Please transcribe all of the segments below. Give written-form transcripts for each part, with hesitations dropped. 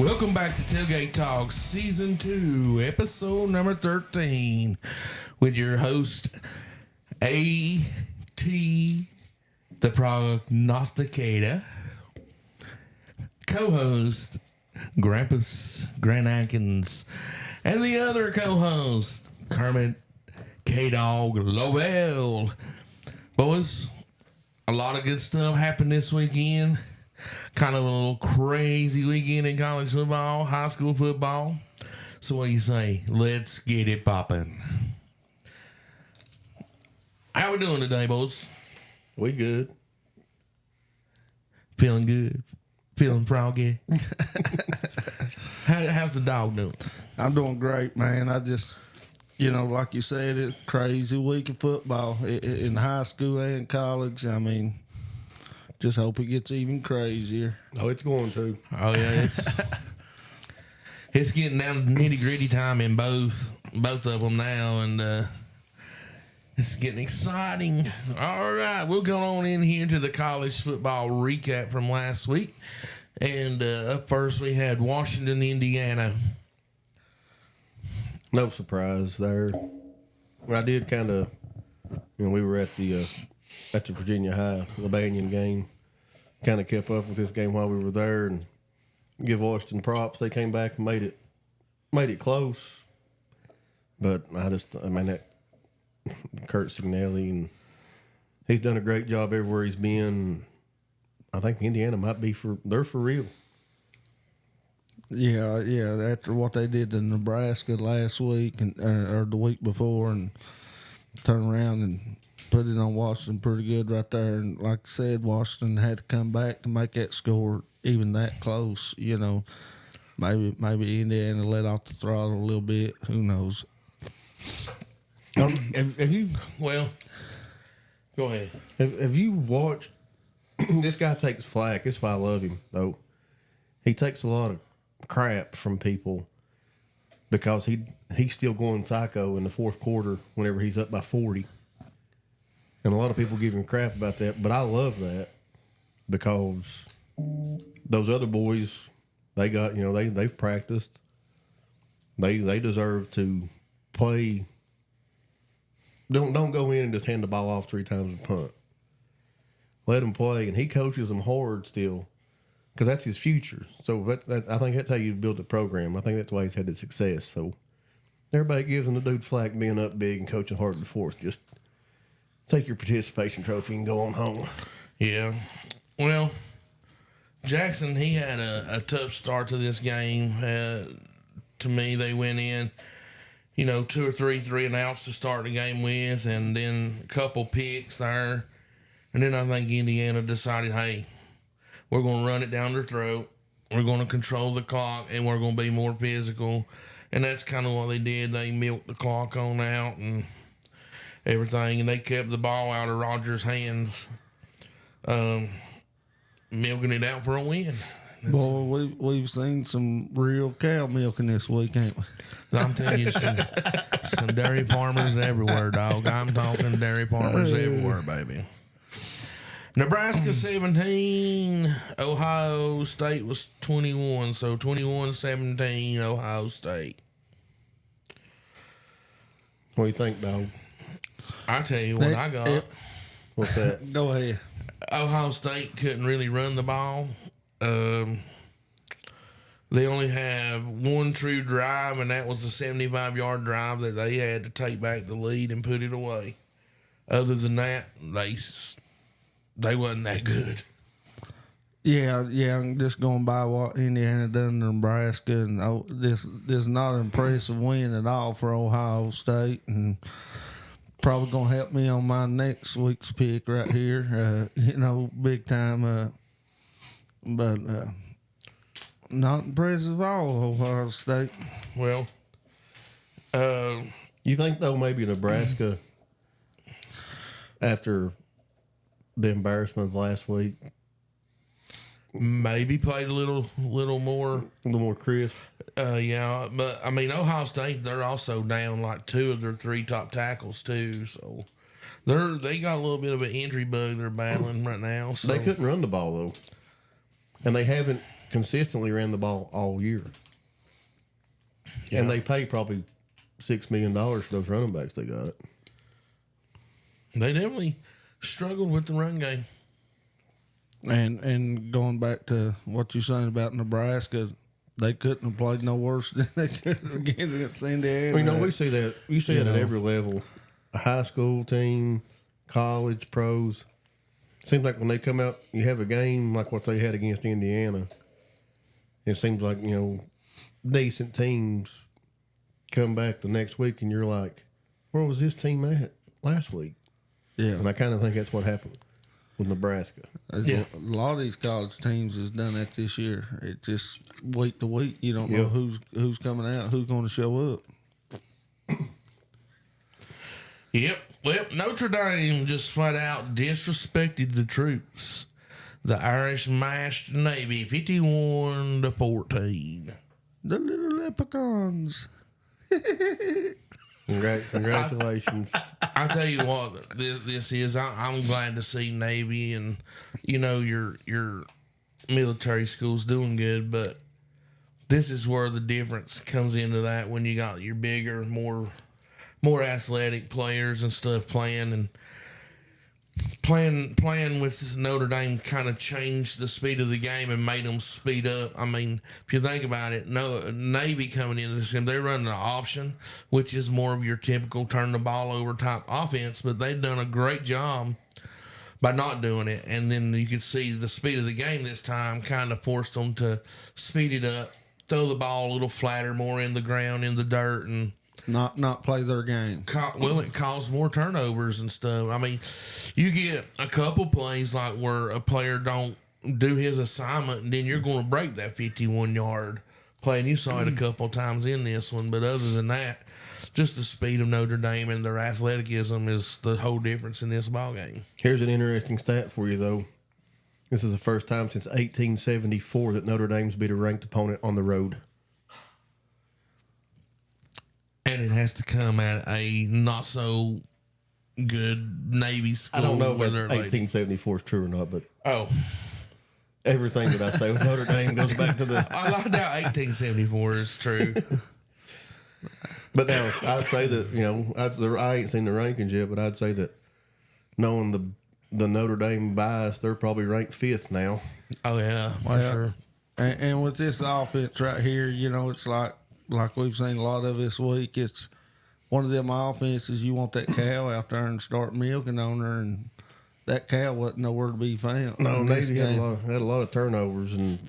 Welcome back to Tailgate Talk, Season 2, Episode number 13, with your host, A.T., the Prognosticator, co-host, Grampus Grant Atkins, and the other co-host, Kermit Kdawg Lowell. Boys, a lot of good stuff happened this weekend. Kind of a little crazy weekend in college football, high school football. So what do you say? Let's get it popping. How we doing today, boys? We good. Feeling good? Feeling froggy? How's the dog doing? I'm doing great, man. I just, like you said, it's a crazy week of football in high school and college. I mean, just hope it gets even crazier. Oh, it's going to. Oh yeah, it's getting down to nitty gritty time in both of them now, and it's getting exciting. All right, we'll go on in here to the college football recap from last week, and up first we had Washington, Indiana. No surprise there. I did kind of, we were at the Virginia High Lebanian game. Kind of kept up with this game while we were there, and give Washington props. They came back and made it close. But that Kurt Signelli, and he's done a great job everywhere he's been. I think Indiana might be they're for real. Yeah. After what they did to Nebraska last week or the week before, and turn around and put it on Washington pretty good right there. And like I said, Washington had to come back to make that score even that close. Maybe Indiana let off the throttle a little bit. Who knows? Have you? Well, go ahead. Have you watched? This guy takes flack. That's why I love him, though. He takes a lot of crap from people because he's still going psycho in the fourth quarter whenever he's up by 40. And a lot of people give him crap about that, but I love that because those other boys, they got, they've practiced. They deserve to play. Don't go in and just hand the ball off 3 times and punt. Let them play, and he coaches them hard still because that's his future. So I think that's how you build a program. I think that's why he's had the success. So everybody gives him the dude flack being up big and coaching hard in the fourth. Just take your participation trophy and go on home. Yeah. Well, Jackson, he had a tough start to this game. To me, they went in, 2 or 3 and outs to start the game with, and then a couple picks there. And then I think Indiana decided, hey, we're going to run it down their throat. We're going to control the clock, and we're going to be more physical. And that's kind of what they did. They milked the clock on out and everything, and they kept the ball out of Rogers' hands, milking it out for a win. Boy, we've seen some real cow milking this week, ain't we? I'm telling you, some dairy farmers everywhere, dog. I'm talking dairy farmers everywhere, baby. Nebraska 17, Ohio State was 21, so 21-17, Ohio State. What do you think, dog? I tell you what I got. What's that? Go ahead. Ohio State couldn't really run the ball. They only have one true drive, and that was the 75-yard drive that they had to take back the lead and put it away. Other than that, they wasn't that good. Yeah. I'm just going by what Indiana done to Nebraska, and this is not an impressive win at all for Ohio State, and probably gonna help me on my next week's pick right here. Big time. But not impressive at all, Ohio State. Well, You think though maybe Nebraska after the embarrassment of last week maybe played a little more crisp. Yeah, but I mean Ohio State, they're also down like 2 of their 3 top tackles too, so they got a little bit of an injury bug they're battling right now. So. They couldn't run the ball though, and they haven't consistently ran the ball all year. Yeah. And they pay probably $6 million for those running backs they got. They definitely struggled with the run game. And going back to what you're saying about Nebraska, they couldn't have played no worse than they could have against Indiana. You know, we see that. We see it at every level. A high school team, college, pros. Seems like when they come out, you have a game like what they had against Indiana. It seems like, you know, decent teams come back the next week and you're like, where was this team at last week? Yeah. And I kind of think that's what happened with Nebraska. A lot of these college teams has done that this year. It just week to week, you don't know who's coming out, who's going to show up. Yep. Well, Notre Dame just flat out disrespected the troops. The Irish mashed Navy 51-14. The little leprechauns. Congratulations. I tell you what, this is. I'm glad to see Navy and your military schools doing good, but this is where the difference comes into that when you got your bigger, more athletic players and stuff playing with Notre Dame kind of changed the speed of the game and made them speed up. I mean, if you think about it, Navy coming into this game, they're running an option, which is more of your typical turn the ball over type offense, but they've done a great job by not doing it. And then you could see the speed of the game this time kind of forced them to speed it up, throw the ball a little flatter, more in the ground, in the dirt, and not play their game. Well, it caused more turnovers and stuff. I mean, you get a couple plays like where a player don't do his assignment, and then you're going to break that 51-yard play. And you saw it a couple times in this one. But other than that, just the speed of Notre Dame and their athleticism is the whole difference in this ball game. Here's an interesting stat for you, though. This is the first time since 1874 that Notre Dame's beat a ranked opponent on the road. And it has to come at a not so good Navy school. I don't know if where that's they're like, 1874 is true or not, but everything that I say with Notre Dame goes back to the. I doubt 1874 is true. But now I'd say that I ain't seen the rankings yet, but I'd say that knowing the Notre Dame bias, they're probably ranked 5th now. Oh yeah, for sure. And with this offense right here, it's like we've seen a lot of this week. It's one of them offenses you want that cow out there and start milking on her, and that cow wasn't nowhere to be found. No, Navy had a lot of turnovers, and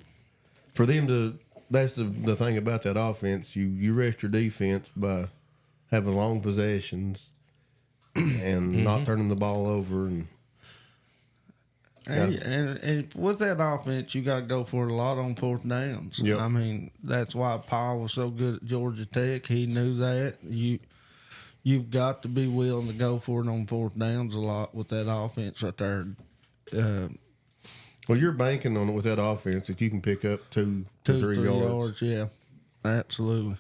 for them to, that's the thing about that offense. You rest your defense by having long possessions and not turning the ball over. And with that offense, you got to go for it a lot on 4th downs. Yep. I mean, that's why Paul was so good at Georgia Tech. He knew that. You've got to be willing to go for it on 4th downs a lot with that offense right there. Well, you're banking on it with that offense that you can pick up 2 to 3 yards. Yeah, absolutely.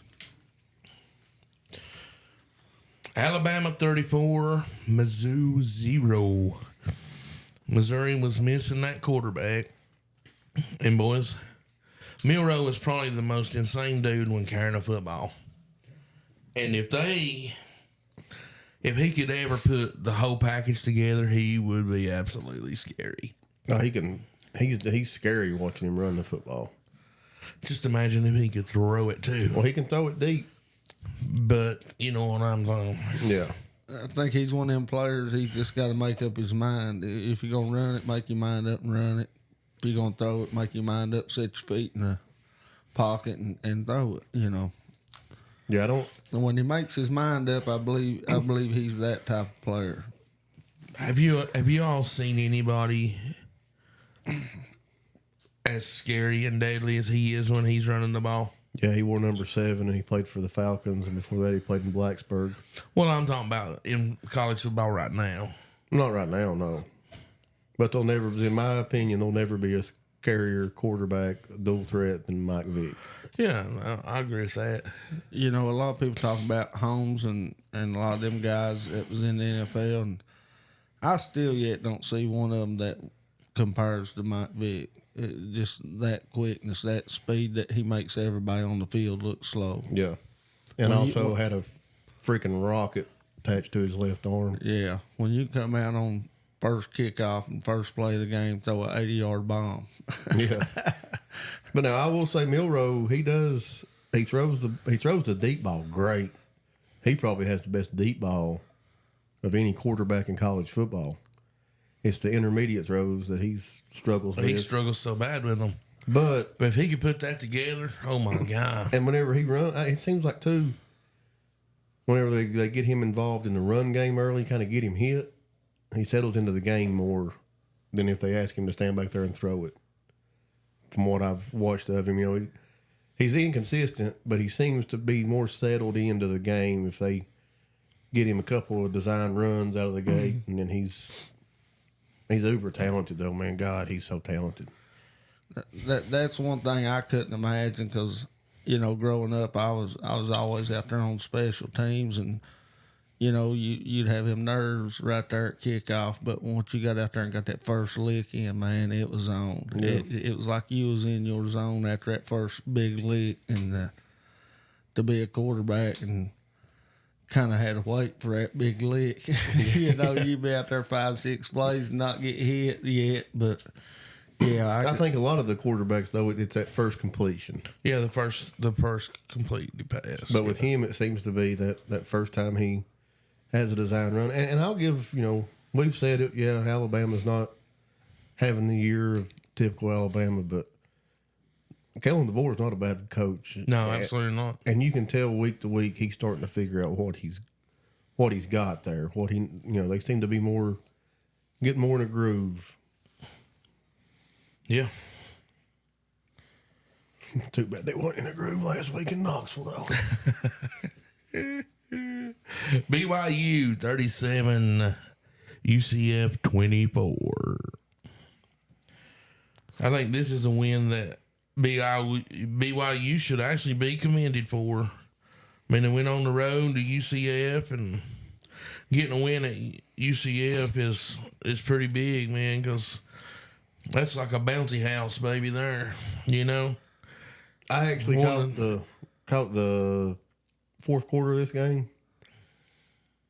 Alabama 34, Mizzou 0. Missouri was missing that quarterback. And boys, Milroe is probably the most insane dude when carrying a football. And if he could ever put the whole package together, he would be absolutely scary. No, he can. He's scary watching him run the football. Just imagine if he could throw it too. Well, he can throw it deep. But you know what I'm saying. Yeah. I think he's one of them players, he just got to make up his mind. If you're going to run it, make your mind up and run it. If you're going to throw it, make your mind up, set your feet in the pocket and throw it, Yeah, I don't. And when he makes his mind up, I believe he's that type of player. Have you all seen anybody as scary and deadly as he is when he's running the ball? Yeah, he wore number 7 and he played for the Falcons, and before that he played in Blacksburg. Well, I'm talking about in college football right now. Not right now, no. But they'll never, in my opinion, they'll never be a scarier quarterback, dual threat than Mike Vick. Yeah, I agree with that. A lot of people talk about Holmes and a lot of them guys that was in the NFL, and I still yet don't see one of them that compares to Mike Vick. Just that quickness, that speed that he makes everybody on the field look slow. Yeah. And also had a freaking rocket attached to his left arm. Yeah. When you come out on first kickoff and first play of the game, throw an 80-yard bomb. Yeah. But now I will say Milroe, he throws the deep ball great. He probably has the best deep ball of any quarterback in college football. It's the intermediate throws that he struggles with. He struggles so bad with them. But if he could put that together, oh my God. And whenever he runs, it seems like too, whenever they get him involved in the run game early, kind of get him hit, he settles into the game more than if they ask him to stand back there and throw it. From what I've watched of him, he's inconsistent, but he seems to be more settled into the game if they get him a couple of design runs out of the gate, and then he's uber talented though, man. God, he's so talented. That's one thing I couldn't imagine because, growing up, I was always out there on special teams, and you'd have him nerves right there at kickoff. But once you got out there and got that first lick in, man, it was on. Yeah. It was like you was in your zone after that first big lick, and to be a quarterback and kind of had to wait for that big lick. You'd be out there 5-6 plays and not get hit yet, but. Yeah, I think a lot of the quarterbacks though it's that first completion. Yeah, the first complete pass. But with him, it seems to be that first time he has a design run, and I'll give we've said it. Yeah, Alabama's not having the year of typical Alabama, but Kellen DeBoer is not a bad coach. No, absolutely not. And you can tell week to week he's starting to figure out what he's got there. What they seem to be getting more in a groove. Yeah. Too bad they weren't in a groove last week in Knoxville, though. BYU 37, UCF 24. I think this is a win that BYU should actually be commended for. I mean, they went on the road to UCF, and getting a win at UCF is pretty big, man, because that's like a bouncy house, baby, there, I actually caught the fourth quarter of this game,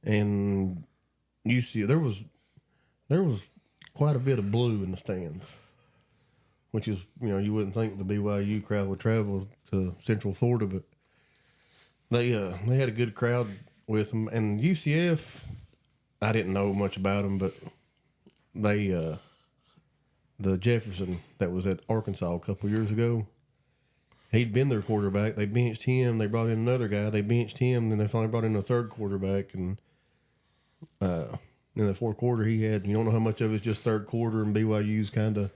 and you see there was quite a bit of blue in the stands, which is you wouldn't think the BYU crowd would travel to Central Florida, but they had a good crowd with them. And UCF, I didn't know much about them, but they the Jefferson that was at Arkansas a couple years ago, he'd been their quarterback. They benched him. They brought in another guy. They benched him. Then they finally brought in a third quarterback. And in the fourth quarter, he had, you don't know how much of it's just third quarter, and BYU's kind of,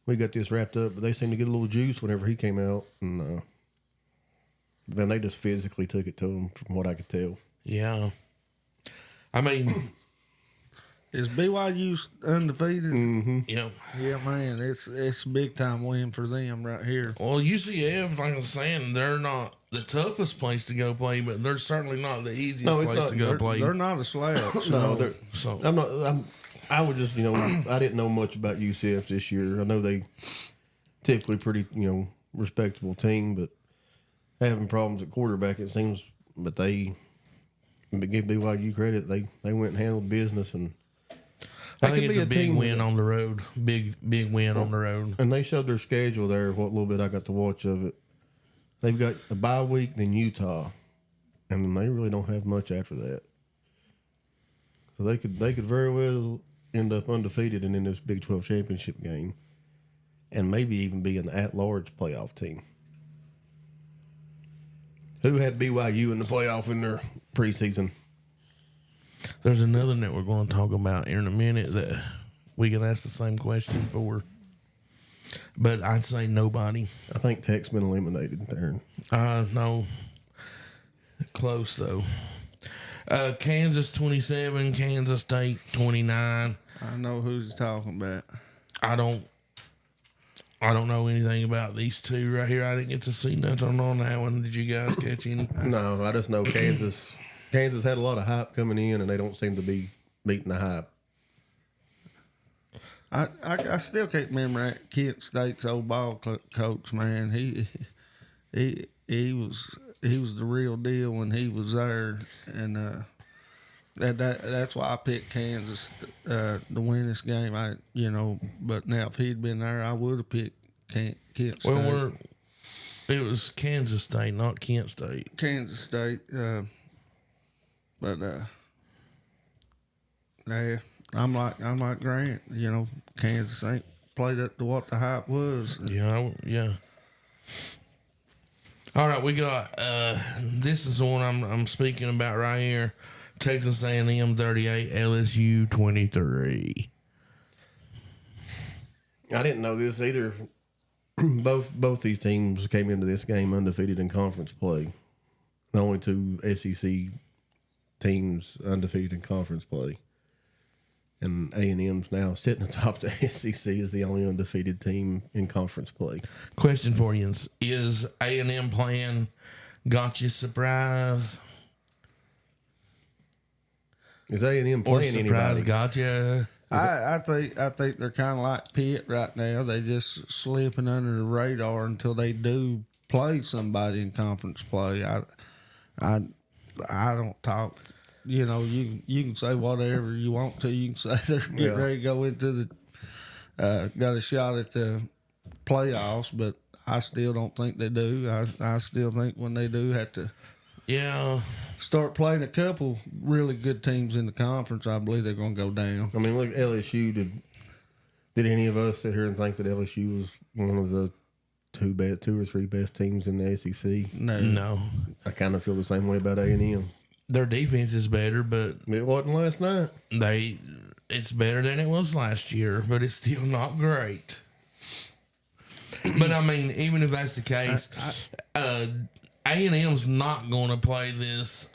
we got this wrapped up, but they seemed to get a little juice whenever he came out. And then they just physically took it to him, from what I could tell. Yeah. I mean, is BYU undefeated? Mm-hmm. Yeah. Yeah, man, it's a big time win for them right here. Well, UCF, like I was saying, they're not the toughest place to go play, but they're certainly not the easiest place to go play. They're not a slouch. No, I would just, I didn't know much about UCF this year. I know they typically pretty, respectable team, but having problems at quarterback, it seems. But they give BYU credit. They went and handled business, and I think it's a big win on the road. Big win on the road. And they showed their schedule there. What little bit I got to watch of it, they've got a bye week, then Utah, and then they really don't have much after that. So they could very well end up undefeated and in this Big 12 championship game, and maybe even be an at-large playoff team. Who had BYU in the playoff in their preseason? There's another that we're going to talk about in a minute that we can ask the same question for. But I'd say nobody. I think Tech's been eliminated there. No. Close, though. Kansas 27, Kansas State 29. I know who he's talking about. I don't know anything about these two right here. I didn't get to see nothing on that one. Did you guys catch any? No, I just know Kansas. Kansas had a lot of hype coming in, and they don't seem to be meeting the hype. I still can't remember that Kent State's old ball coach, man. He was the real deal when he was there, and that's why I picked Kansas to win this game. But now if he'd been there, I would have picked Kent State. Well, it was Kansas State, not Kent State. Kansas State, but yeah, I'm like Grant. Kansas ain't played up to what the hype was. Yeah. All right, we got this is the one I'm speaking about right here. Texas A&M 38, LSU 23. I didn't know this either. Both these teams came into this game undefeated in conference play. The only two SEC teams undefeated in conference play. And A&M's now sitting atop the SEC as the only undefeated team in conference play. Question for you: is A&M playing got you surprised? Is A&M Or playing surprise anybody? got you? I think they're kind of like Pitt right now. They just slipping under the radar until they do play somebody in conference play. I don't talk. You can say whatever you want to. You can say they're getting ready to go into the got a shot at the playoffs, but I still don't think they do. I still think when they do have to start playing a couple really good teams in the conference, I believe they're going to go down. I mean, look, LSU, did any of us sit here and think that LSU was one of the two or three best teams in the SEC? No. I kind of feel the same way about A&M. Their defense is better, but It wasn't last night. it's better than it was last year, but it's still not great. But I mean, even if that's the case, A&M's not going to play this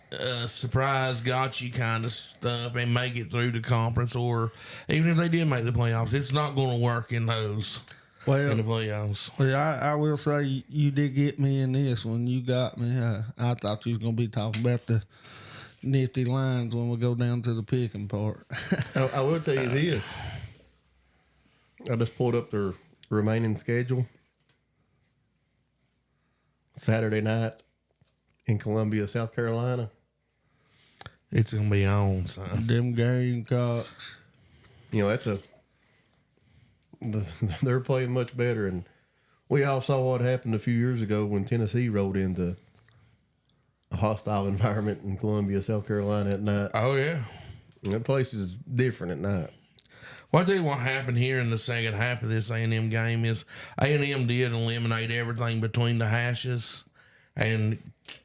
surprise got you kind of stuff and make it through the conference, or even if they did make the playoffs, it's not going to work in those in the playoffs. Well, I will say you did get me in this one. You got me. I thought you was going to be talking about the nifty lines when we go down to the picking part. I will tell you this. I just pulled up their remaining schedule. Saturday night in Columbia, South Carolina. It's going to be on, son. Them Gamecocks. They're playing much better, and we all saw what happened a few years ago when Tennessee rolled into a hostile environment in Columbia, South Carolina at night. Oh, yeah. And that place is different at night. Well, I'll tell you what happened here in the second half of this A&M game is A&M did eliminate everything between the hashes and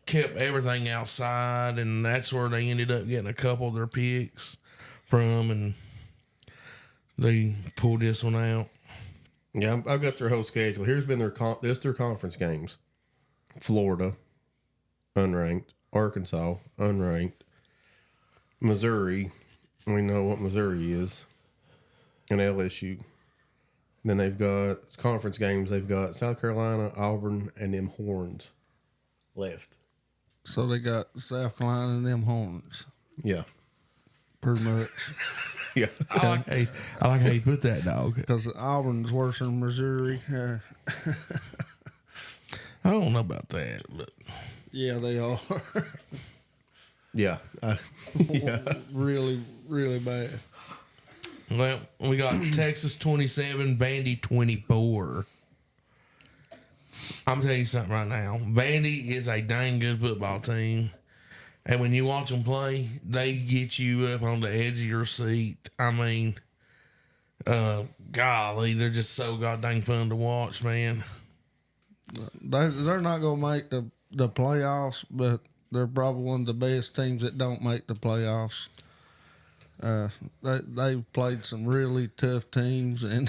kept everything outside, and that's where they ended up getting a couple of their picks from, and they pulled this one out. Yeah, I've got their whole schedule. Here's been their conference games. Florida, unranked. Arkansas, unranked. Missouri, we know what Missouri is. And LSU. Then they've got conference games. They've got South Carolina, Auburn, and them Horns left. So they got South Carolina and them Horns. Yeah. Pretty much. Yeah. I like how you put that, dog. Because Auburn's worse than Missouri. I don't know about that, but Yeah, they are. Yeah. Yeah. Really, really bad. well, we got Texas 27, Vandy 24. I'm telling you something right now. Vandy is a dang good football team. And when you watch them play, they get you up on the edge of your seat. I mean, golly, they're just so goddamn fun to watch, man. They're not going to make the playoffs, but they're probably one of the best teams that don't make the playoffs. They've played some really tough teams, and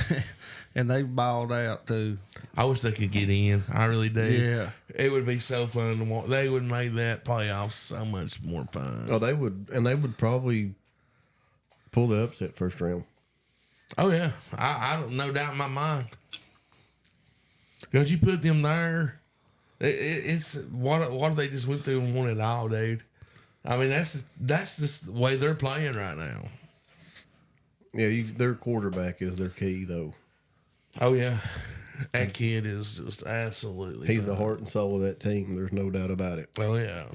they've balled out too. I wish they could get in. I really do. Yeah. It would be so fun to watch. They would make that playoffs so much more fun. Oh, they would. And they would probably pull the upset first round. Oh, yeah. I don't, no doubt in my mind. Because you put them there, it's what they just went through and won it all, dude. I mean, that's the way they're playing right now. Yeah, their quarterback is their key, though. Oh yeah, that kid is just absolutely. He's the heart and soul of that team. There's no doubt about it. Oh yeah.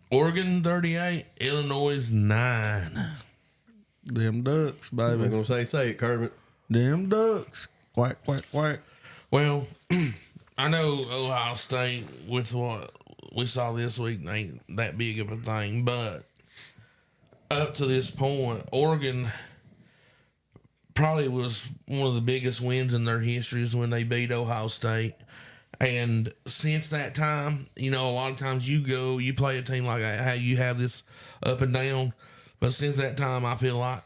Oregon 38, Illinois 9. Them Ducks, I'm baby. going to say it, Kermit. Them Ducks. Quack, quack, quack. Well, I know Ohio State with what we saw this week ain't that big of a thing, but up to this point, Oregon probably was one of the biggest wins in their histories when they beat Ohio State. And since that time, a lot of times you play a team like that, how you have this up and down. But since that time, I feel like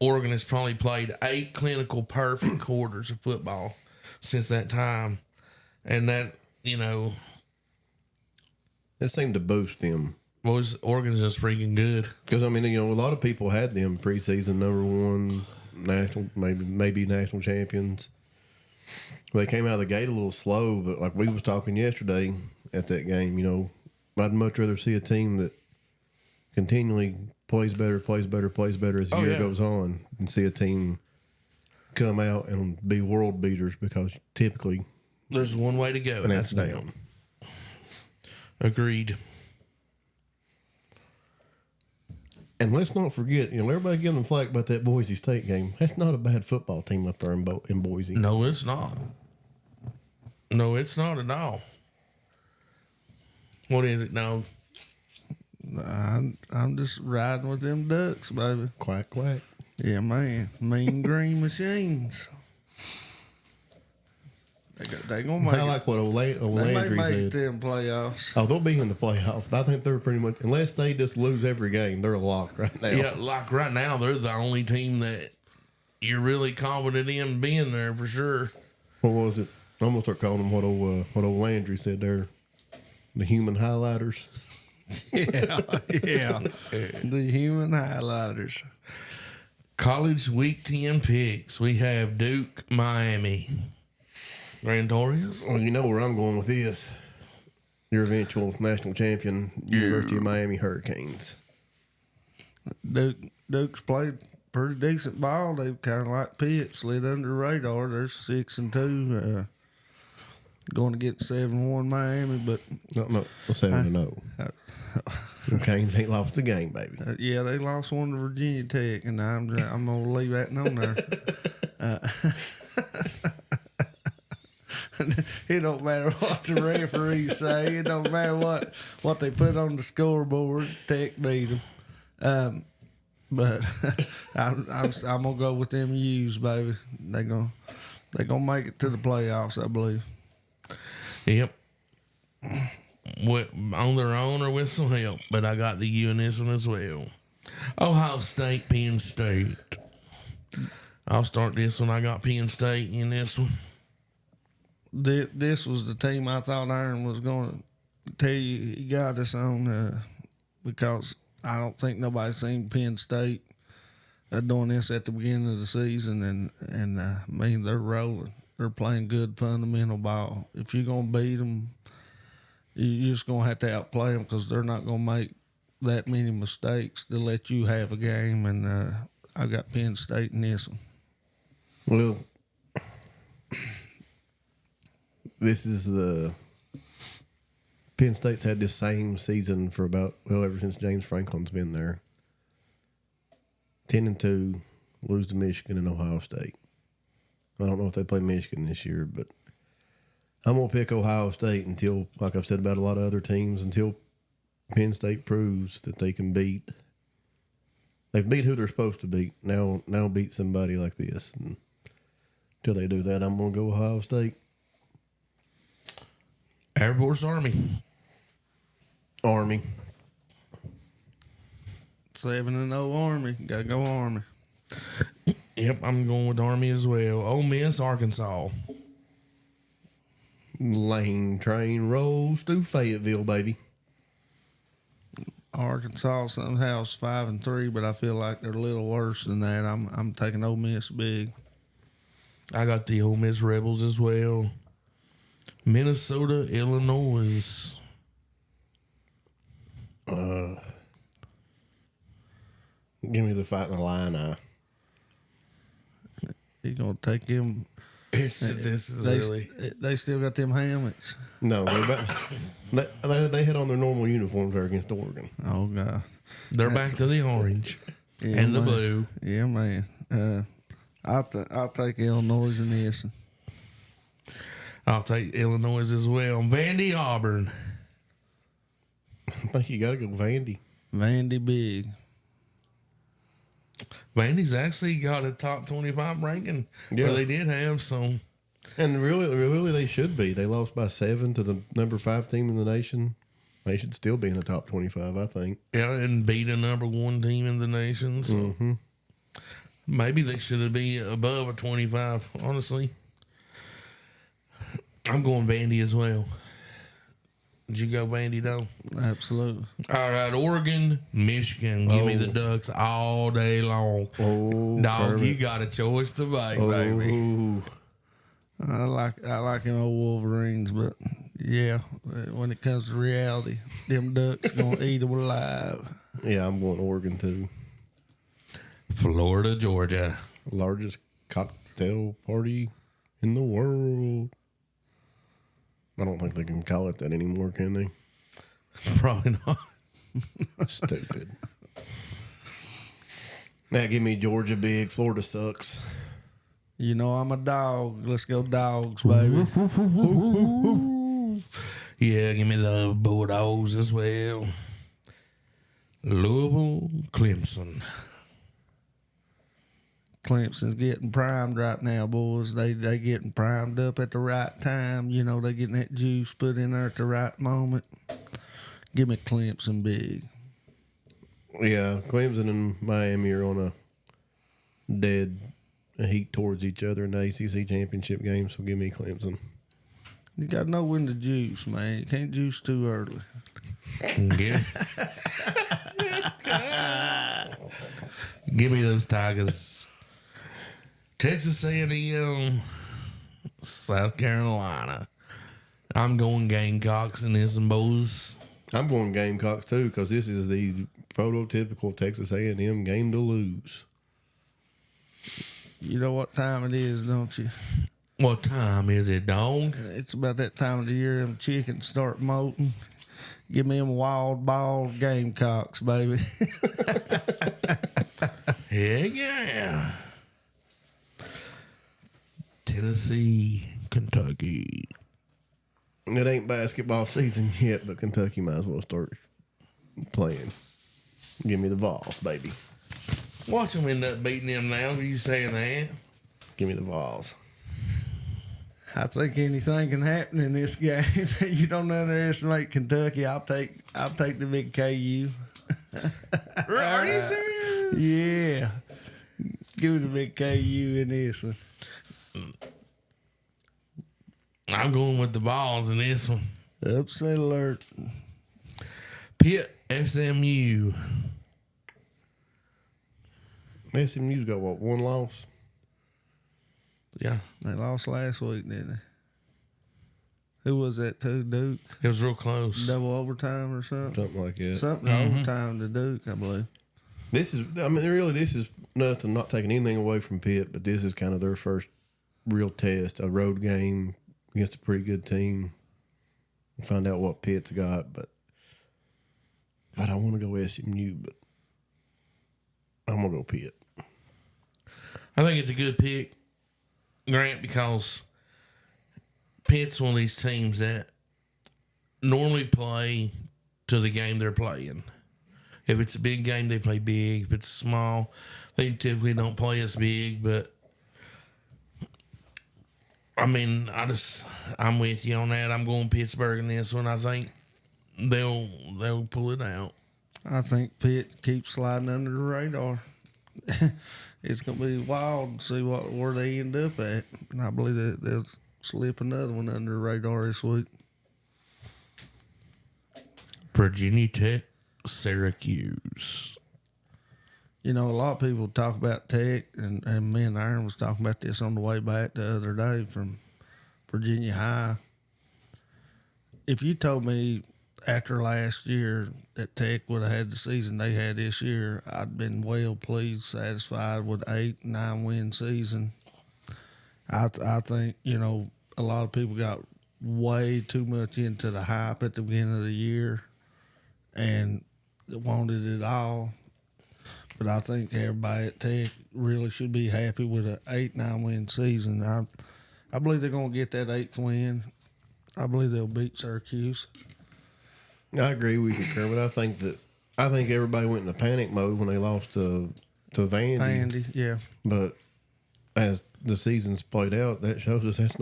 Oregon has probably played 8 clinical perfect quarters of football since that time. And that, It seemed to boost them. Oregon's just freaking good. Because, a lot of people had them preseason #1 national, maybe national champions. They came out of the gate a little slow, but like we was talking yesterday at that game, I'd much rather see a team that continually plays better as the year goes on than see a team come out and be world beaters, because typically there's one way to go, and that's down. Agreed. And let's not forget, everybody giving them flack about that Boise State game. That's not a bad football team up there in Boise. No, it's not. No, it's not at all. What is it now? I'm just riding with them Ducks, baby. Quack, quack. Yeah, man. Mean green machines. They gonna make I like what old They may Landry make said. them playoffs. Oh, they'll be in the playoffs. I think they're pretty much, unless they just lose every game, they're a lock right now. Yeah, like right now, they're the only team that you're really confident in being there for sure. What was it? I'm gonna start calling them what old Landry said there. The human highlighters. Yeah. The human highlighters. College Week 10 picks. We have Duke, Miami. Grand Torians? Well, you know where I'm going with this. Your eventual national champion, University of Miami Hurricanes. Duke's played pretty decent ball. They kind of like Pitt, slid under the radar. They're 6-2. Going to get 7-1 Miami, but No, 7-0. The Canes ain't lost a game, baby. yeah, they lost one to Virginia Tech, and I'm gonna leave that on there. It don't matter what the referees say. It don't matter what they put on the scoreboard. Tech beat them. But I'm gonna go with them U's, baby. They gonna make it to the playoffs, I believe. Yep. On their own or with some help, but I got the U in this one as well. Ohio State, Penn State. I'll start this one. I got Penn State in this one. This was the team I thought Aaron was going to tell you he got us on because I don't think nobody's seen Penn State doing this at the beginning of the season, and I mean, they're rolling. They're playing good fundamental ball. If you're going to beat them, you're just going to have to outplay them, because they're not going to make that many mistakes to let you have a game, and I got Penn State in this one. Well, this is the Penn State's had this same season for ever since James Franklin's been there. 10-2, lose to Michigan and Ohio State. I don't know if they play Michigan this year, but I'm gonna pick Ohio State until, like I've said about a lot of other teams, until Penn State proves that they can beat. They've beat who they're supposed to beat. Now beat somebody like this. And until they do that, I'm gonna go Ohio State. Air Force Army. Army. 7-0 Army. Gotta go Army. Yep, I'm going with Army as well. Ole Miss, Arkansas. Lane train rolls through Fayetteville, baby. Arkansas somehow is 5-3, but I feel like they're a little worse than that. I'm taking Ole Miss big. I got the Ole Miss Rebels as well. Minnesota, Illinois. Give me the Fighting Illini. He's gonna take him. This is really. They still got them helmets. No, they had on their normal uniforms there against Oregon. Oh God. They're back to the orange Yeah, and the man. blue. Yeah, man. I'll take Illinois in this. I'll take Illinois as well. Vandy, Auburn. I think you got to go Vandy. Vandy big. Vandy's actually got a top 25 ranking. Yeah. Or they did have some. And really, they should be. They lost by 7 to the number 5 team in the nation. They should still be in the top 25, I think. Yeah, and beat a number 1 team in the nation. So maybe they should be above a 25, honestly. I'm going Vandy as well. Did you go Vandy, though? Absolutely. All right, Oregon, Michigan. Give me the Ducks all day long. Oh, Dog, Kermit. you got a choice to make, baby. Ooh. I like them old Wolverines, but yeah, when it comes to reality, them Ducks gonna eat them alive. Yeah, I'm going Oregon too. Florida, Georgia. Largest cocktail party in the world. I don't think they can call it that anymore, can they? Probably not. Stupid. Now give me Georgia big. Florida sucks. You know I'm a dog. Let's go Dogs, baby. Yeah, give me the Bulldogs as well. Louisville, Clemson. Clemson's getting primed right now, boys. They getting primed up at the right time. You know, they getting that juice put in there at the right moment. Give me Clemson big. Yeah, Clemson and Miami are on a dead heat towards each other in the ACC championship game, so give me Clemson. You got to know when to juice, man. You can't juice too early. Give me those Tigers. Texas A&M, South Carolina. I'm going Gamecocks in this and boys. I'm going Gamecocks too because this is the prototypical Texas A&M game to lose. You know what time it is, don't you? What time is it, dog? It's about that time of the year them chickens start molting. Give me them wild bald Gamecocks, baby. Heck yeah. Tennessee, Kentucky. It ain't basketball season yet, but Kentucky might as well start playing. Give me the Vols, baby. Watch them end up beating them now. Are you saying that? Give me the Vols. I think anything can happen in this game. You don't underestimate Kentucky. I'll take the big KU. Are you serious? Yeah. Give me the big KU in this one. I'm going with the Balls in this one. Upset alert. Pitt, SMU. SMU's got what, one loss? Yeah, They lost last week, didn't they? Who was that to? Duke? it was real close. Double overtime or something? Something like that. Something overtime to Duke, I believe. This is nothing, not taking anything away from Pitt, but this is kind of their first real test, a road game against a pretty good team. Find out what Pitt's got, but I don't want to go SMU, but I'm going to go Pitt. I think it's a good pick, Grant, because Pitt's one of these teams that normally play to the game they're playing. If it's a big game, they play big. If it's small, they typically don't play as big. But I mean, I'm with you on that. I'm going Pittsburgh in this one. I think they'll pull it out. I think Pitt keeps sliding under the radar. It's going to be wild to see where they end up at. And I believe that they'll slip another one under the radar this week. Virginia Tech, Syracuse. You know, a lot of people talk about Tech, and me and Aaron was talking about this on the way back the other day from Virginia High. If you told me after last year that Tech would have had the season they had this year, I'd been well pleased, satisfied with 8-9 win season. I think, you know, a lot of people got way too much into the hype at the beginning of the year and wanted it all. But I think everybody at Tech really should be happy with an 8-9 win season. I believe they're going to get that 8th win. I believe they'll beat Syracuse. I agree with you, Kermit. I think everybody went into panic mode when they lost to Vandy. Vandy, yeah. But as the season's played out, that shows us that's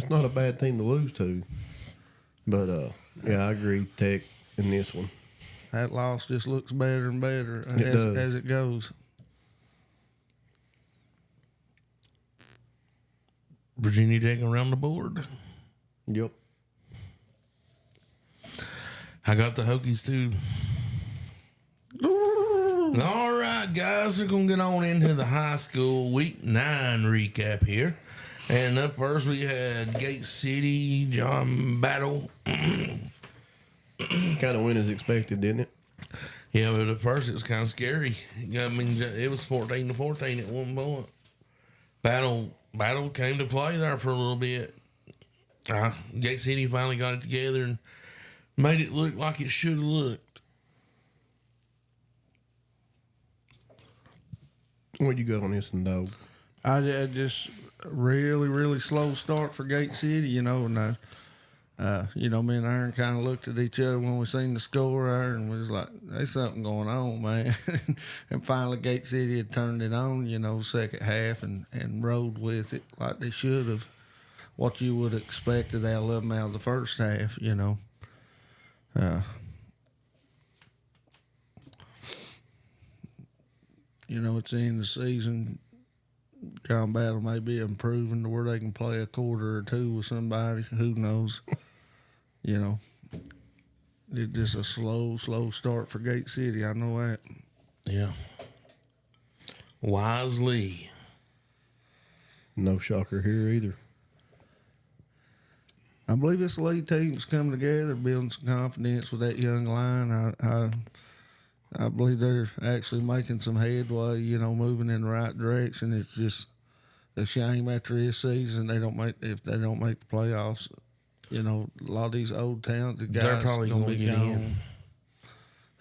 not a bad team to lose to. But yeah, I agree. Tech in this one. That loss just looks better and better as it goes. Virginia Tech around the board. Yep. I got the Hokies too. All right, guys, we're going to get on into the high school week 9 recap here. And up first, we had Gate City, John Battle. Kind of win as expected, didn't it? Yeah, but at first it was kind of scary. I mean, it was 14-14 at one point. Battle came to play there for a little bit. Gate City finally got it together and made it look like it should have looked. What you got on this one, dog? I just really, really slow start for Gate City, you know, and you know, me and Aaron kind of looked at each other when we seen the score there, and we was like, "There's something going on, man." And finally, Gate City had turned it on, you know, second half, and rode with it like they should have. What you would have expected out of them out of the first half, you know. You know, it's the end of the season. John Battle may be improving to where they can play a quarter or two with somebody. Who knows? You know, it's just a slow start for Gate City. I know that. Yeah. Wisely. No shocker here either. I believe this league team's coming together, building some confidence with that young line. I believe they're actually making some headway, you know, moving in the right direction. It's just a shame after this season if they don't make the playoffs. You know, a lot of these old talented guys They're probably going to get gone.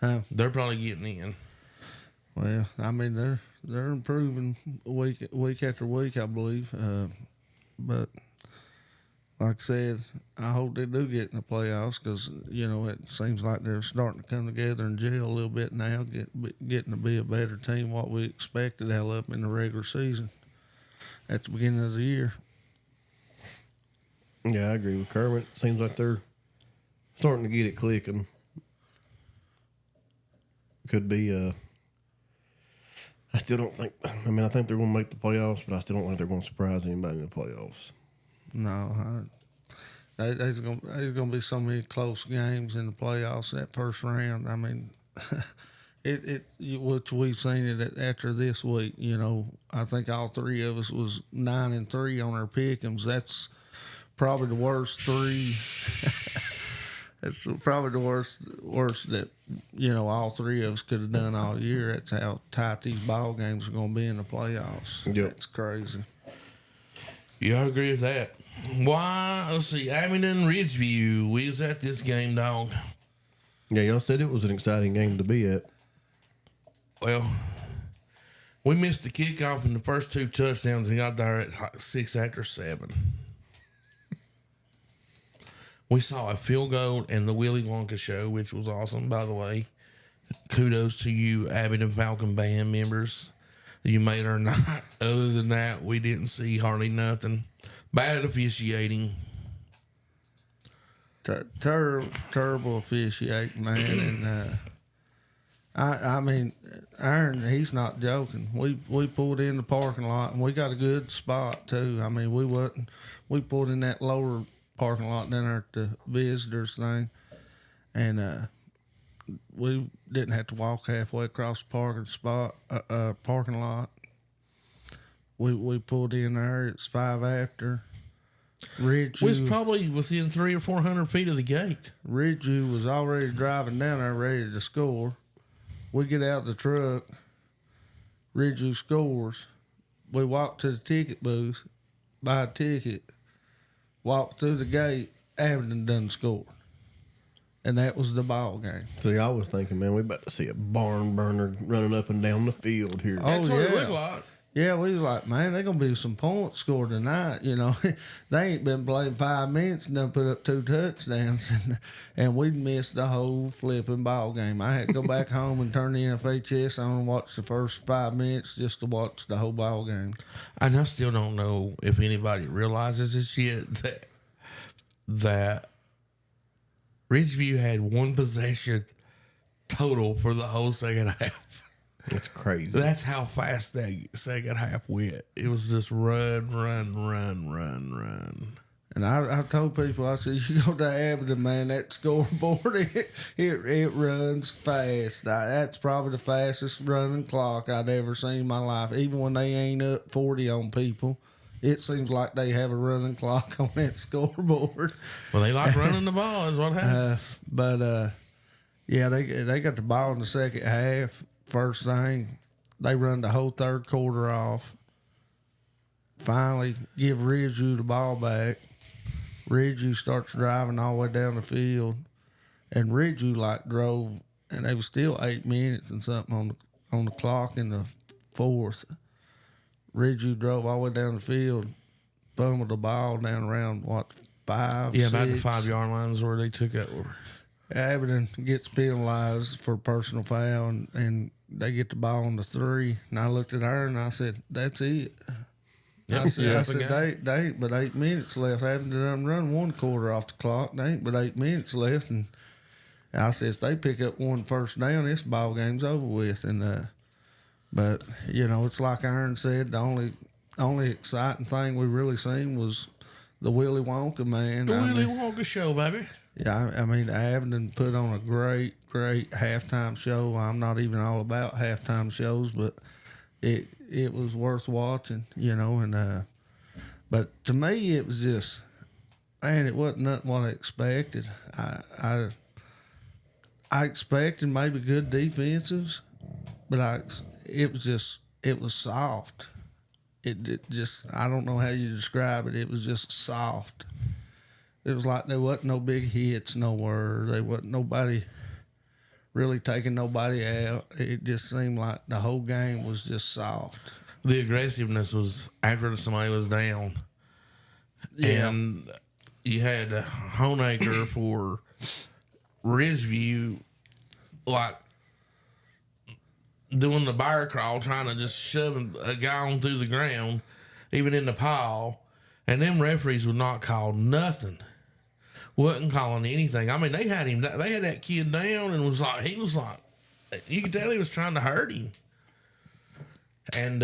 in. They're probably getting in. Well, I mean they're improving week after week, I believe. But like I said, I hope they do get in the playoffs because, you know, it seems like they're starting to come together and gel a little bit now, getting to be a better team what we expected out of them in the regular season at the beginning of the year. Yeah, I agree with Kermit. Seems like they're starting to get it clicking. Could be, I still don't think, I think they're going to make the playoffs, but I still don't think they're going to surprise anybody in the playoffs. No, there's going to be so many close games in the playoffs that first round. I mean, which we've seen it after this week. You know, I think all three of us was 9-3 on our pick'ems. That's probably the worst three. That's probably the worst that, you know, all three of us could have done all year. That's how tight these ball games are going to be in the playoffs. Yep. That's crazy. Yeah, I agree with that. Why? Let's see. Abingdon Ridgeview. We was at this game, dog. Yeah, y'all said it was an exciting game to be at. Well, we missed the kickoff in the first 2 touchdowns and got there at 6 after 7. We saw a field goal and the Willy Wonka show, which was awesome, by the way. Kudos to you, Abingdon Falcon Band members. You made our night. Other than that, we didn't see hardly nothing. Bad officiating. Terrible officiating, man. And I mean, Aaron, he's not joking. We pulled in the parking lot and we got a good spot too. I mean, we pulled in that lower parking lot down there at the visitors thing, and we didn't have to walk halfway across the parking lot. We pulled in there. It's 5 after. Ridgeview was probably within 300 or 400 feet of the gate. Ridgeview was already driving down there ready to score. We get out the truck. Ridgeview scores. We walk to the ticket booth, buy a ticket, walk through the gate. Abington done scored. And that was the ball game. See, I was thinking, man, we about to see a barn burner running up and down the field here. That's what it yeah. looked like. Yeah, we was like, man, they're going to be some points scored tonight. You know, they ain't been playing 5 minutes and done put up 2 touchdowns. And we missed the whole flipping ball game. I had to go back home and turn the NFHS on and watch the first 5 minutes just to watch the whole ball game. And I still don't know if anybody realizes this yet that Ridgeview had 1 possession total for the whole second half. It's crazy. That's how fast that second half went. It was just run. And I told people, I said, you go to Abington, man, that scoreboard, it runs fast. That's probably the fastest running clock I'd ever seen in my life. Even when they ain't up 40 on people, it seems like they have a running clock on that scoreboard. Well, they like running the ball is what happens. Yeah, they got the ball in the second half. First thing, they run the whole third quarter off. Finally, give Ridgeview the ball back. Ridgeview starts driving all the way down the field, and Ridgeview drove, and they was still 8 minutes and something on the clock in the fourth. Ridgeview drove all the way down the field, fumbled the ball down around 5, Yeah, 6. about the 5-yard line is where they took over. Abington gets penalized for personal foul, and they get the ball on the 3. And I looked at her and I said, "That's it." Yep, I said, yeah, they ain't but 8 minutes left. Abington done run 1 quarter off the clock. They ain't but 8 minutes left. And I said, if they pick up 1 first down, this ball game's over with. And but you know, it's like Aaron said, the only exciting thing we really seen was the Willy Wonka man. The Willy Wonka show, baby. Yeah, I mean, Abington put on a great halftime show. I'm not even all about halftime shows, but it was worth watching, you know. And but to me, it was just, man, it wasn't nothing what I expected. I expected maybe good defenses, but it was soft. It just, I don't know how you describe it. It was just soft. It was like there wasn't no big hits nowhere. There wasn't nobody really taking nobody out. It just seemed like the whole game was just soft. The aggressiveness was after somebody was down. Yeah. And you had Honaker for Ridgeview, like doing the bear crawl, trying to just shove a guy on through the ground, even in the pile. And them referees would not call nothing. Wasn't calling anything. I mean, they had that kid down, and he was like, you could tell he was trying to hurt him. And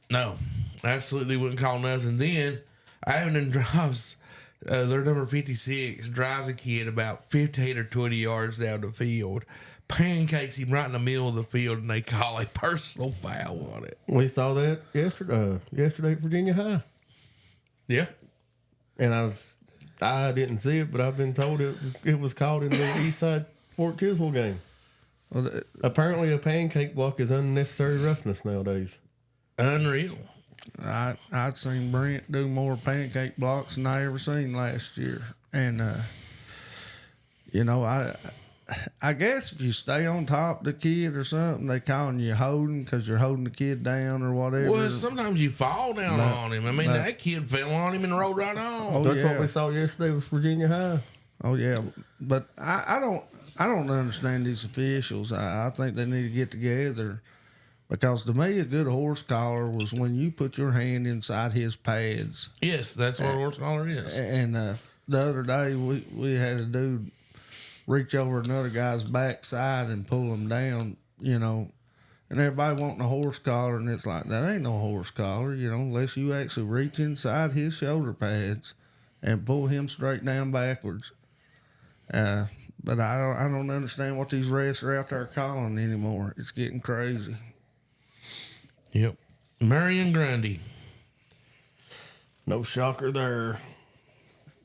no, absolutely wouldn't call nothing. Then Abington drives, their number 56 drives a kid about 15 or 20 yards down the field, pancakes him right in the middle of the field, and they call a personal foul on it. We saw that yesterday at Virginia High. Yeah. And I didn't see it, but I've been told it was called in the Eastside Fort Chiswell game. Well, Apparently, a pancake block is unnecessary roughness nowadays. Unreal. I'd seen Brent do more pancake blocks than I ever seen last year. And, you know, I guess if you stay on top of the kid or something, they calling you holding because you're holding the kid down or whatever. Well, sometimes you fall down on him. I mean, that kid fell on him and rolled right on. Oh, That's yeah. what we saw yesterday was Virginia High. Oh yeah, but I don't understand these officials. I think they need to get together, because to me a good horse collar was when you put your hand inside his pads. Yes, that's what a horse collar is. And the other day we had a dude reach over another guy's backside and pull him down, you know, and everybody wanting a horse collar, and it's like, that ain't no horse collar, you know, unless you actually reach inside his shoulder pads and pull him straight down backwards. But I don't understand what these refs are out there calling anymore. It's getting crazy. Yep. Marion Grundy. No shocker there.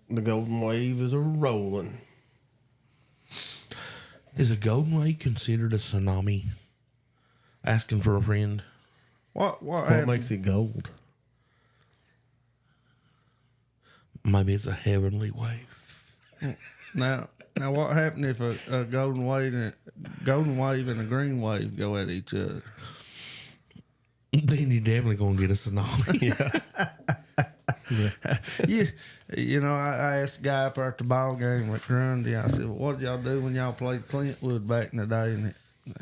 The golden wave is a rolling. Is a golden wave considered a tsunami? Asking for a friend. What What happened? makes it gold? Maybe it's a heavenly wave. Now, what happened if a golden wave and a green wave go at each other? Then you're definitely gonna get a tsunami. You know, I asked the guy up at the ball game with Grundy. I said, well, "What did y'all do when y'all played Clintwood back in the day?" And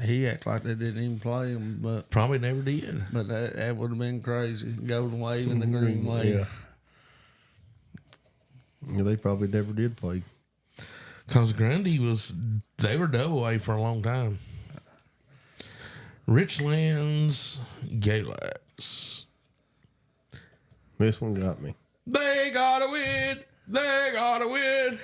he acted like they didn't even play them, but Probably never did. that would have been crazy. Golden wave and the green wave. Yeah. Yeah, they probably never did play. Because Grundy they were double A for a long time. Richlands, Galax. This one got me. They gotta win. They gotta win.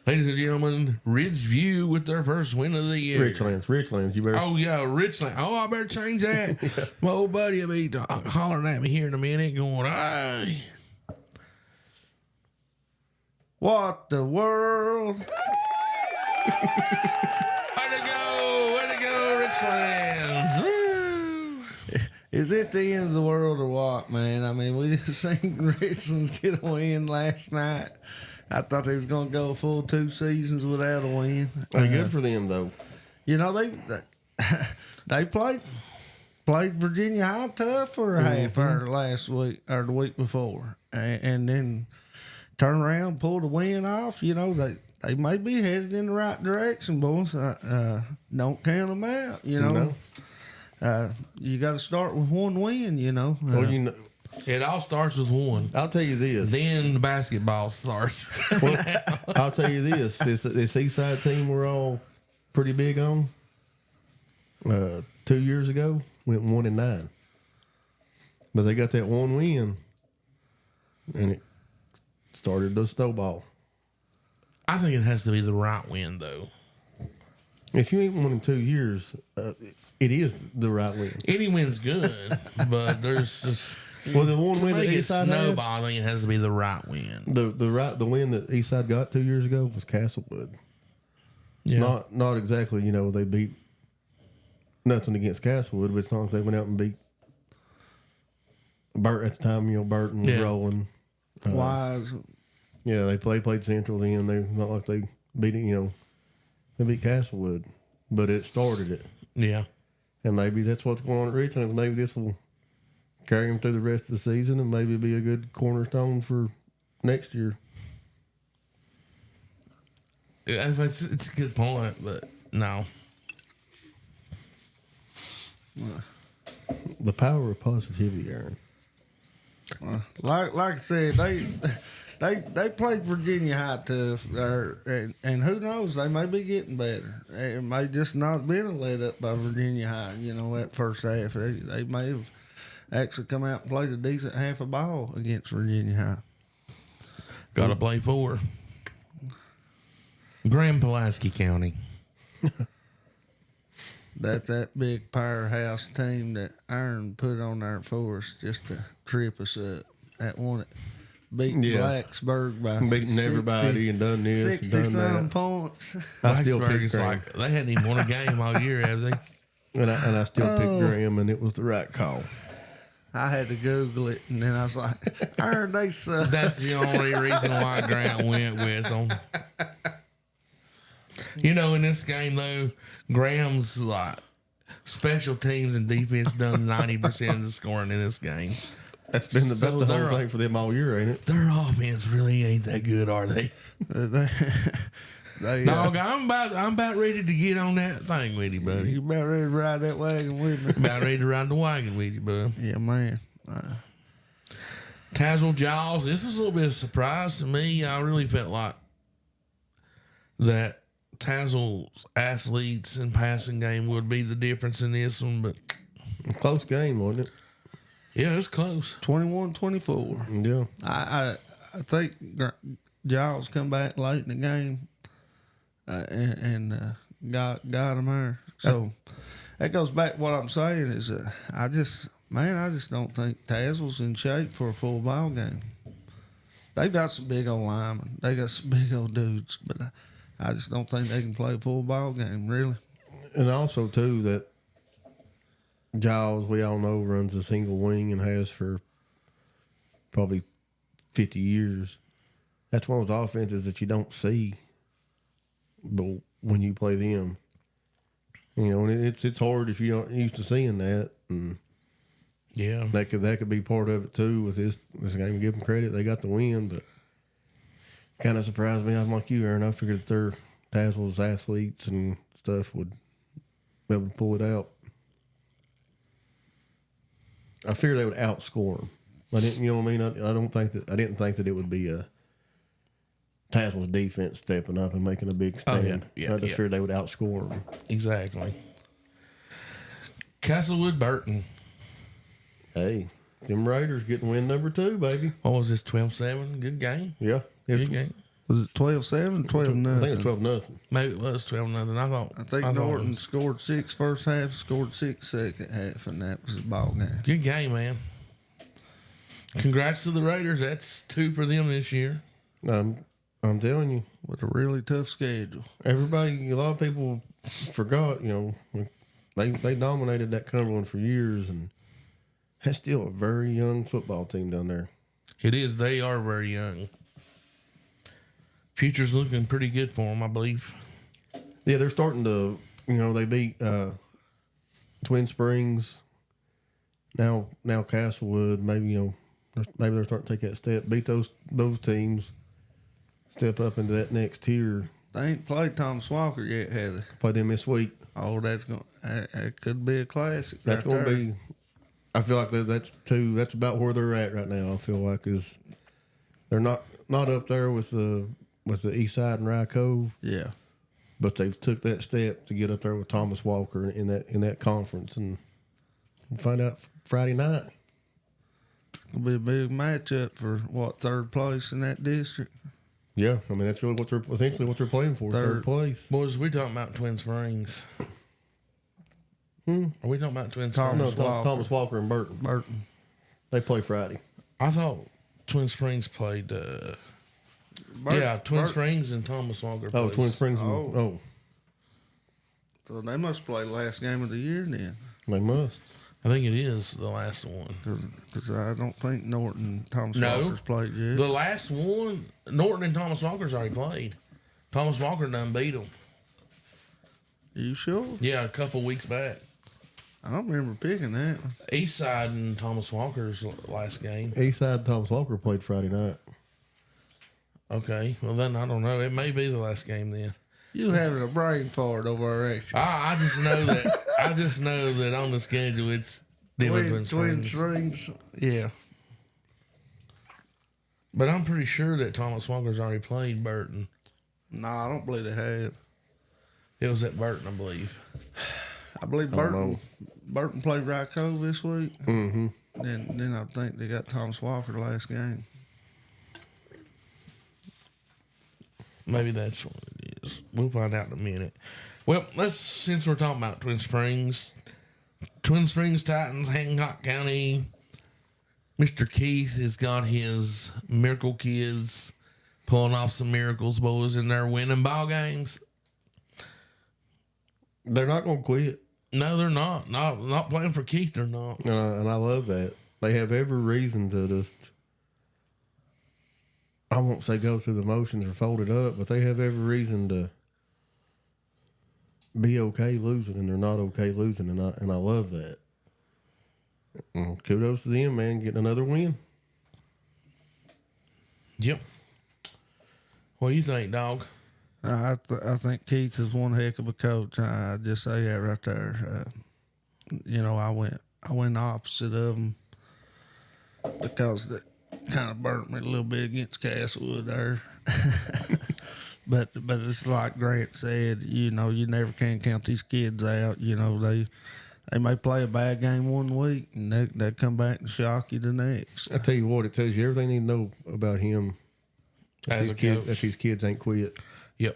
Ladies and gentlemen, Ridgeview with their first win of the year. Richlands, you better. Oh, yeah, Richland. Oh, I better change that. My old buddy will be hollering at me here in a minute going, hey. What the world? Way to go, Richlands. Woo. Is it the end of the world or what, man? I mean, we just seen Richlands get a win last night. I thought they was going to go a full 2 seasons without a win. Hey, good for them though. You know, they played Virginia High tough for a half hour last week or the week before, and then turn around, pull the win off. You know, they may be headed in the right direction, boys. Don't count them out. You know, you got to start with one win. You know, Well, you know, It all starts with one. I'll tell you this. Then the basketball starts. I'll tell you this. This Eastside team we're all pretty big on. 2 years ago went 1-9, but they got that one win, and it started to snowball. I think it has to be the right win, though. If you ain't won in 2 years, it is the right win. Any win's good, but there's just Well, the one to win that make it Eastside had, snowball. I think it has to be the right win. the win that Eastside got 2 years ago was Castlewood. Yeah, Not exactly. You know, they beat nothing against Castlewood, but it's not like they went out and beat Burt at the time. You know, Burton was rolling. Wise. Yeah, they played Central then. They not like they beat it. You know, they beat Castlewood, but it started it. yeah. And maybe that's what's going on at Richland. Maybe this will carry them through the rest of the season and maybe be a good cornerstone for next year. It's a good point, but no. The power of positivity, Aaron. Like I said, they played Virginia High tough, and who knows, they may be getting better. It may just not been let up by Virginia High. You know, that first half, they may have actually come out and played a decent half a ball against Virginia High. Got to play for Grand Pulaski County. That's that big powerhouse team that Aaron put on there for us just to trip us up. That one that beat Blacksburg by Beating 60, everybody and done this and 60-some done that. points. I still Blacksburg pick is Graham. like they hadn't even won a game all year, have they? And I still picked Graham, and it was the right call. I had to Google it, and then I was like, Aaron, they suck. That's the only reason why Grant went with them. You know, in this game though, Graham's like special teams and defense done 90% of the scoring in this game. That's been the whole they're- thing for them all year, ain't it? Their offense really ain't that good, are they? They, Dog, I'm about ready to get on that thing with you, buddy. you about ready to ride that wagon with me? About ready to ride the wagon with you, bud. Yeah, man. Tazewell Giles, this was a little bit of a surprise to me. I really felt like that Tazewell's athletes and passing game would be the difference in this one, but A close game, wasn't it? yeah, it was close. 21-24. Yeah. I think Giles come back late in the game and got him there. So that goes back to what I'm saying is I just Man, I just don't think Tazewell's in shape for a full ball game. They've got some big old linemen. They got some big old dudes, but I just don't think they can play a full ball game, really. And also, too, that Giles, we all know, runs a single wing and has for probably 50 years. That's one of those offenses that you don't see, but when you play them, you know, and it's hard if you aren't used to seeing that. And Yeah. that could be part of it too. With this game, give them credit, they got the win, but kind of surprised me. I'm like you, Aaron. I figured that their Tazewell's athletes and stuff would be able to pull it out. I figured they would outscore them. I didn't, you know what I mean? I didn't think that it would be a Tazewell's defense stepping up and making a big stand. I just figured they would outscore them. Exactly. Castlewood Burton. Hey, them Raiders getting win number 2, baby. What was this, 12-7? Good game. Yeah. Good game. Was it 12-7, 12-0? I think it's 12-0. Maybe it was 12-0. I think Norton scored 6 first half, scored 6 second half, and that was the ball game. Good game, man. Congrats to the Raiders. That's 2 for them this year. I'm telling you, With a really tough schedule. a lot of people forgot, you know, they dominated that Cumberland for years, and that's still a very young football team down there. It is. They are very young. Future's looking pretty good for them, I believe. Yeah, they're starting to, you know, they beat Twin Springs. Now Castlewood, maybe, you know, maybe they're starting to take that step, beat those teams, step up into that next tier. They ain't played Thomas Walker yet, have they? Play them this week. Oh, that could be a classic. That's right going to there. be. I feel like that's about where they're at right now. I feel like is they're not up there with the East Side and Rye Cove, Yeah. but they've took that step to get up there with Thomas Walker in that conference, and we'll find out Friday night. It'll be a big matchup for, third place in that district? Yeah, I mean that's really essentially what they're playing for, third place. Boys, we talking about Twin Springs. Are we talking about Twin Springs? Thomas Walker and Burton. They play Friday. I thought Twin Springs played. Twin Springs and Thomas Walker. Oh, plays. Twin Springs. So they must play last game of the year then. They must. I think it is the last one. Because I don't think Norton and Thomas No. Walker's played yet. The last one, Norton and Thomas Walker's already played. Thomas Walker done beat them. Are you sure? Yeah, a couple weeks back. I don't remember picking that one. Eastside and Thomas Walker's last game. East Side Thomas Walker played Friday night. Okay, well then I don't know. It may be the last game then. You having a brain fart over there, ain't you? I just know that. I just know that on the schedule it's them and Twin Twin Springs. Springs. Yeah. But I'm pretty sure that Thomas Walker's already played Burton. No, I don't believe they have. It was at Burton, I believe. I believe Burton played Rye Cove this week. Mm-hmm. Then I think they got Thomas Walker the last game. Maybe that's what it is. We'll find out in a minute. Well, since we're talking about Twin Springs Titans, Hancock County, Mr. Keith has got his Miracle Kids pulling off some miracles, boys, and they're winning ball games. They're not going to quit. No, they're not. Not playing for Keith, they're not. And I love that. They have every reason to just, I won't say go through the motions or fold it up, but they have every reason to be okay losing, and they're not okay losing, and I love that. And kudos to them, man, getting another win. Yep. What do you think, dog? I think Keith is one heck of a coach. I just say that right there. I went the opposite of him because that kind of burnt me a little bit against Castlewood there. but it's like Grant said, you never can count these kids out. They may play a bad game one week and they come back and shock you the next. I tell you what, it tells you everything you need to know about him. As a coach. That these kids ain't quit. Yep.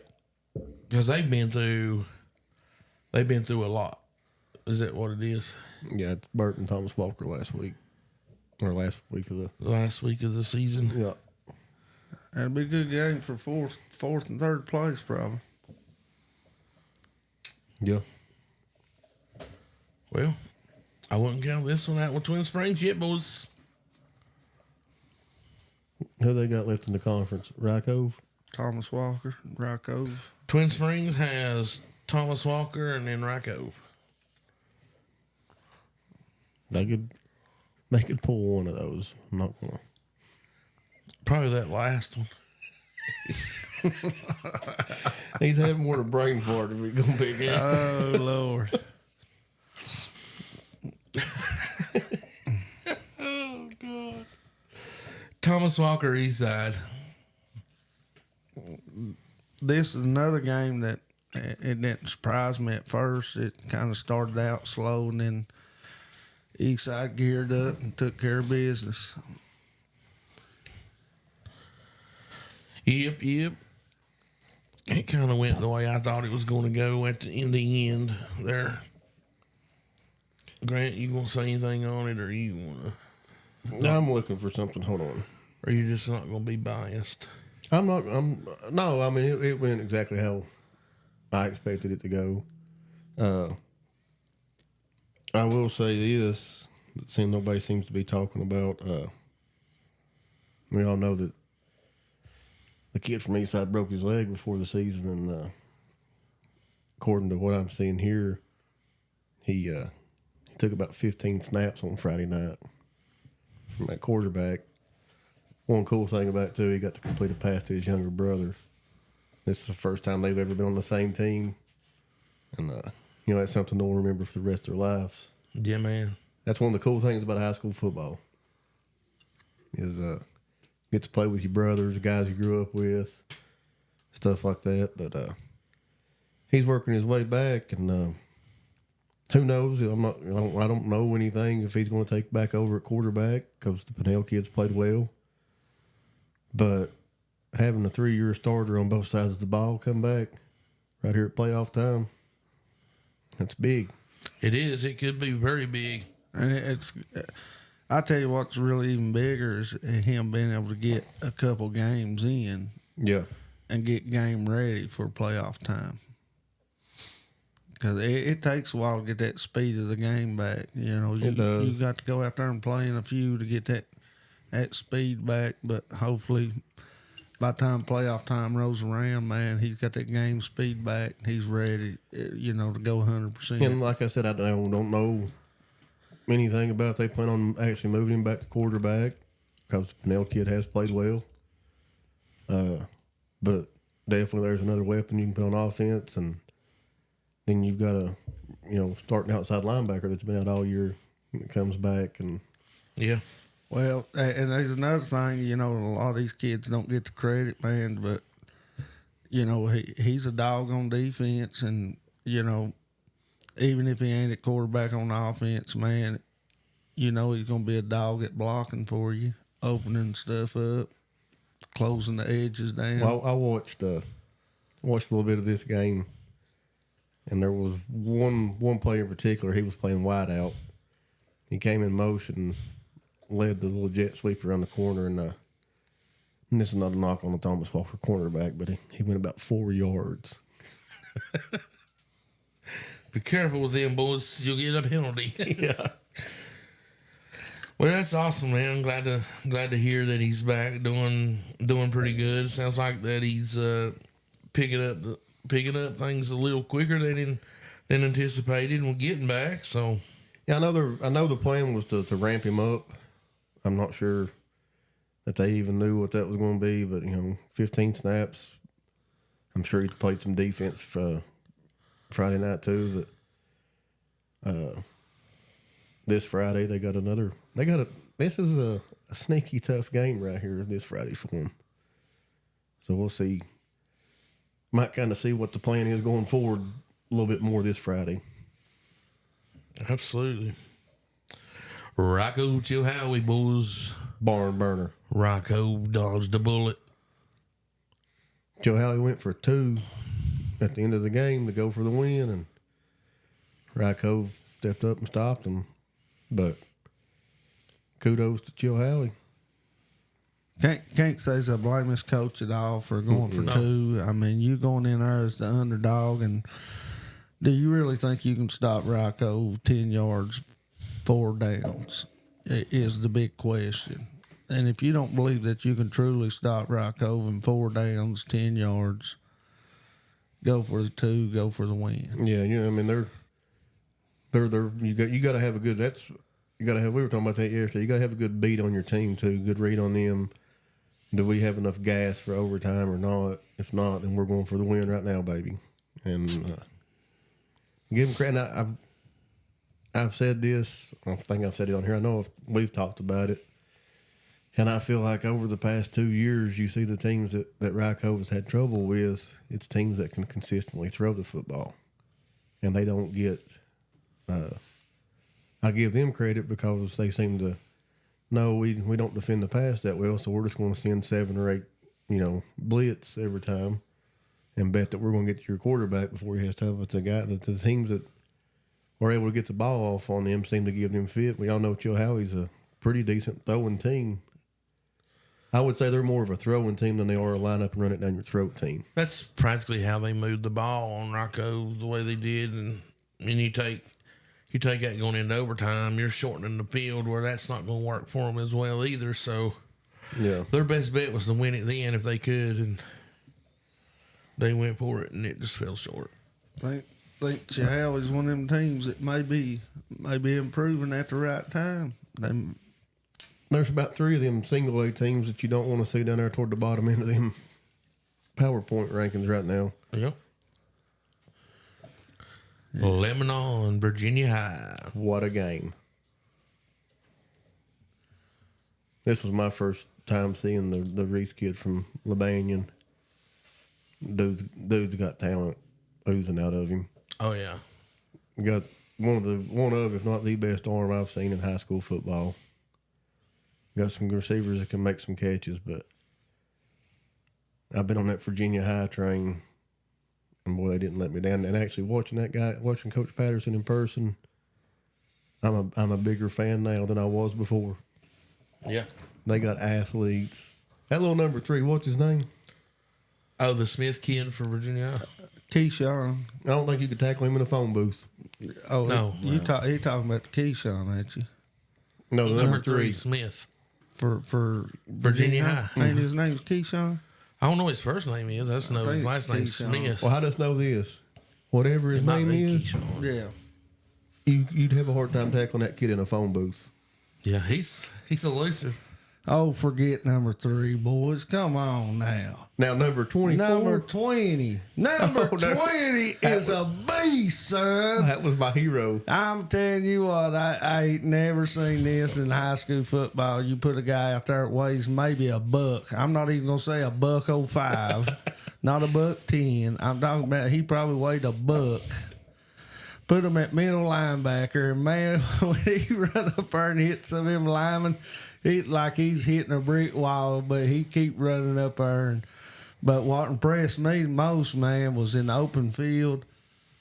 Because they've been through a lot. Is that what it is? Yeah, it's Burt and Thomas Walker last week. Or last week of the season. Yeah. That'd be a good game for fourth and third place, probably. Yeah. Well, I wouldn't count this one out with Twin Springs yet, boys. Who they got left in the conference? Rycove? Thomas Walker, Rocco. Twin Springs has Thomas Walker and then Rycove. They could pull one of those. I'm not gonna. Probably that last one. He's having more of a brain fart if he's gonna pick it. Oh Lord. Oh God. Thomas Walker Eastside. This is another game that it didn't surprise me at first. It kind of started out slow, and then Eastside geared up and took care of business. Yep. It kind of went the way I thought it was going to go in the end there. Grant, you want to say anything on it, or you want to? Now I'm looking for something. Hold on. Or you're just not going to be biased? No, I mean, it went exactly how I expected it to go. I will say this, that nobody seems to be talking about. We all know that the kid from Eastside broke his leg before the season, and according to what I'm seeing here, he took about 15 snaps on Friday night from that quarterback. One cool thing about it, too, he got to complete a pass to his younger brother. This is the first time they've ever been on the same team. And, that's something they'll remember for the rest of their lives. Yeah, man. That's one of the cool things about high school football is get to play with your brothers, guys you grew up with, stuff like that. But he's working his way back, and who knows? I don't know anything if he's going to take back over at quarterback because the Pinnell kids played well. But having a 3-year starter on both sides of the ball come back right here at playoff time, that's big. It is. It could be very big. And I tell you what's really even bigger is him being able to get a couple games in. Yeah. And get game ready for playoff time. Because it takes a while to get that speed of the game back. It does. You got to go out there and play in a few to get that speed back. But hopefully, by the time playoff time rolls around, man, he's got that game speed back. He's ready, to go 100%. And like I said, I don't know anything about if they plan on actually moving him back to quarterback because the Pinnell kid has played well. But definitely there's another weapon you can put on offense, and then you've got a starting outside linebacker that's been out all year and comes back. And yeah. Well, and there's another thing, a lot of these kids don't get the credit, man, but, he's a dog on defense, and, even if he ain't a quarterback on offense, man, he's going to be a dog at blocking for you, opening stuff up, closing the edges down. Well, I watched a little bit of this game, and there was one player in particular. He was playing wide out. He came in motion, led the little jet sweep around the corner, and this is not a knock on the Thomas Walker cornerback, but he went about 4 yards. Be careful with them, boys. You'll get a penalty. Yeah. Well, that's awesome, man. I'm glad to hear that he's back doing pretty good. Sounds like that he's picking up things a little quicker than anticipated and getting back. So yeah, I know the plan was to ramp him up. I'm not sure that they even knew what that was going to be, but 15 snaps. I'm sure he played some defense for Friday night too. But this Friday this is a sneaky tough game right here this Friday for them. So we'll see. Might kind of see what the plan is going forward a little bit more this Friday. Absolutely. Rocco Chilhowie, boys. Barn burner. Rocco dodged the bullet. Joe Howley went for 2 at the end of the game to go for the win, and Rocco stepped up and stopped them. But kudos to Chill Howley. Can't say I blame this coach at all for going for two. I mean, you going in there as the underdog, and do you really think you can stop Rocco 10 yards, 4 downs? Is the big question. And if you don't believe that you can truly stop Rocco in 4 downs, 10 yards, go for the 2, go for the win. Yeah, I mean they're you got to have a good. We were talking about that yesterday. You got to have a good beat on your team too, good read on them. Do we have enough gas for overtime or not? If not, then we're going for the win right now, baby. And give them credit. I've said this. I don't think I've said it on here. I know we've talked about it. And I feel like over the past 2 years, you see the teams that Ryco has had trouble with, it's teams that can consistently throw the football. And they don't get I give them credit because they seem to know we don't defend the pass that well, so we're just going to send 7 or 8, blitz every time and bet that we're going to get your quarterback before he has time. It's a guy that the teams that are able to get the ball off on them seem to give them fit. We all know Chill Howie's a pretty decent throwing team. I would say they're more of a throwing team than they are a line up and run it down your throat team. That's practically how they moved the ball on Rocco, the way they did. And you take that going into overtime, you're shortening the field where that's not going to work for them as well either. So yeah, their best bet was to win it then if they could, and they went for it, and it just fell short. I think Chihuahua's one of them teams that may be improving at the right time. There's about 3 of them single A teams that you don't want to see down there toward the bottom end of them PowerPoint rankings right now. Yep. Yeah. Lebanon, Virginia High. What a game. This was my first time seeing the Reese kid from Lebanian. Dude's got talent oozing out of him. Oh, yeah. Got one of, if not the best arm I've seen in high school football. Got some receivers that can make some catches, but I've been on that Virginia High train, and boy, they didn't let me down. And actually, watching Coach Patterson in person, I'm a bigger fan now than I was before. Yeah. They got athletes. That little number 3, what's his name? Oh, the Smith kid from Virginia. Keyshawn. I don't think you could tackle him in a phone booth. Oh, no. You talking about Keyshawn, ain't you? No, the number 3. Smith. For Virginia High. And his name's Keyshawn? I don't know what his first name is. I just know his last name's Smith. Well, how does know this? Whatever his name is, Keyshawn. Yeah. you'd have a hard time tackling that kid in a phone booth. Yeah, he's elusive. Oh, forget number 3, boys. Come on now. Now, number 24. Number 20. Number 20 is a beast, son. That was my hero. I'm telling you what, I ain't never seen this in high school football. You put a guy out there that weighs maybe a buck. I'm not even going to say a $1.05, not a $1.10. I'm talking about he probably weighed a buck. Put him at middle linebacker, and man, when he run up there and hit some of them linemen, like he's hitting a brick wall, but he keep running up there. But what impressed me most, man, was in the open field.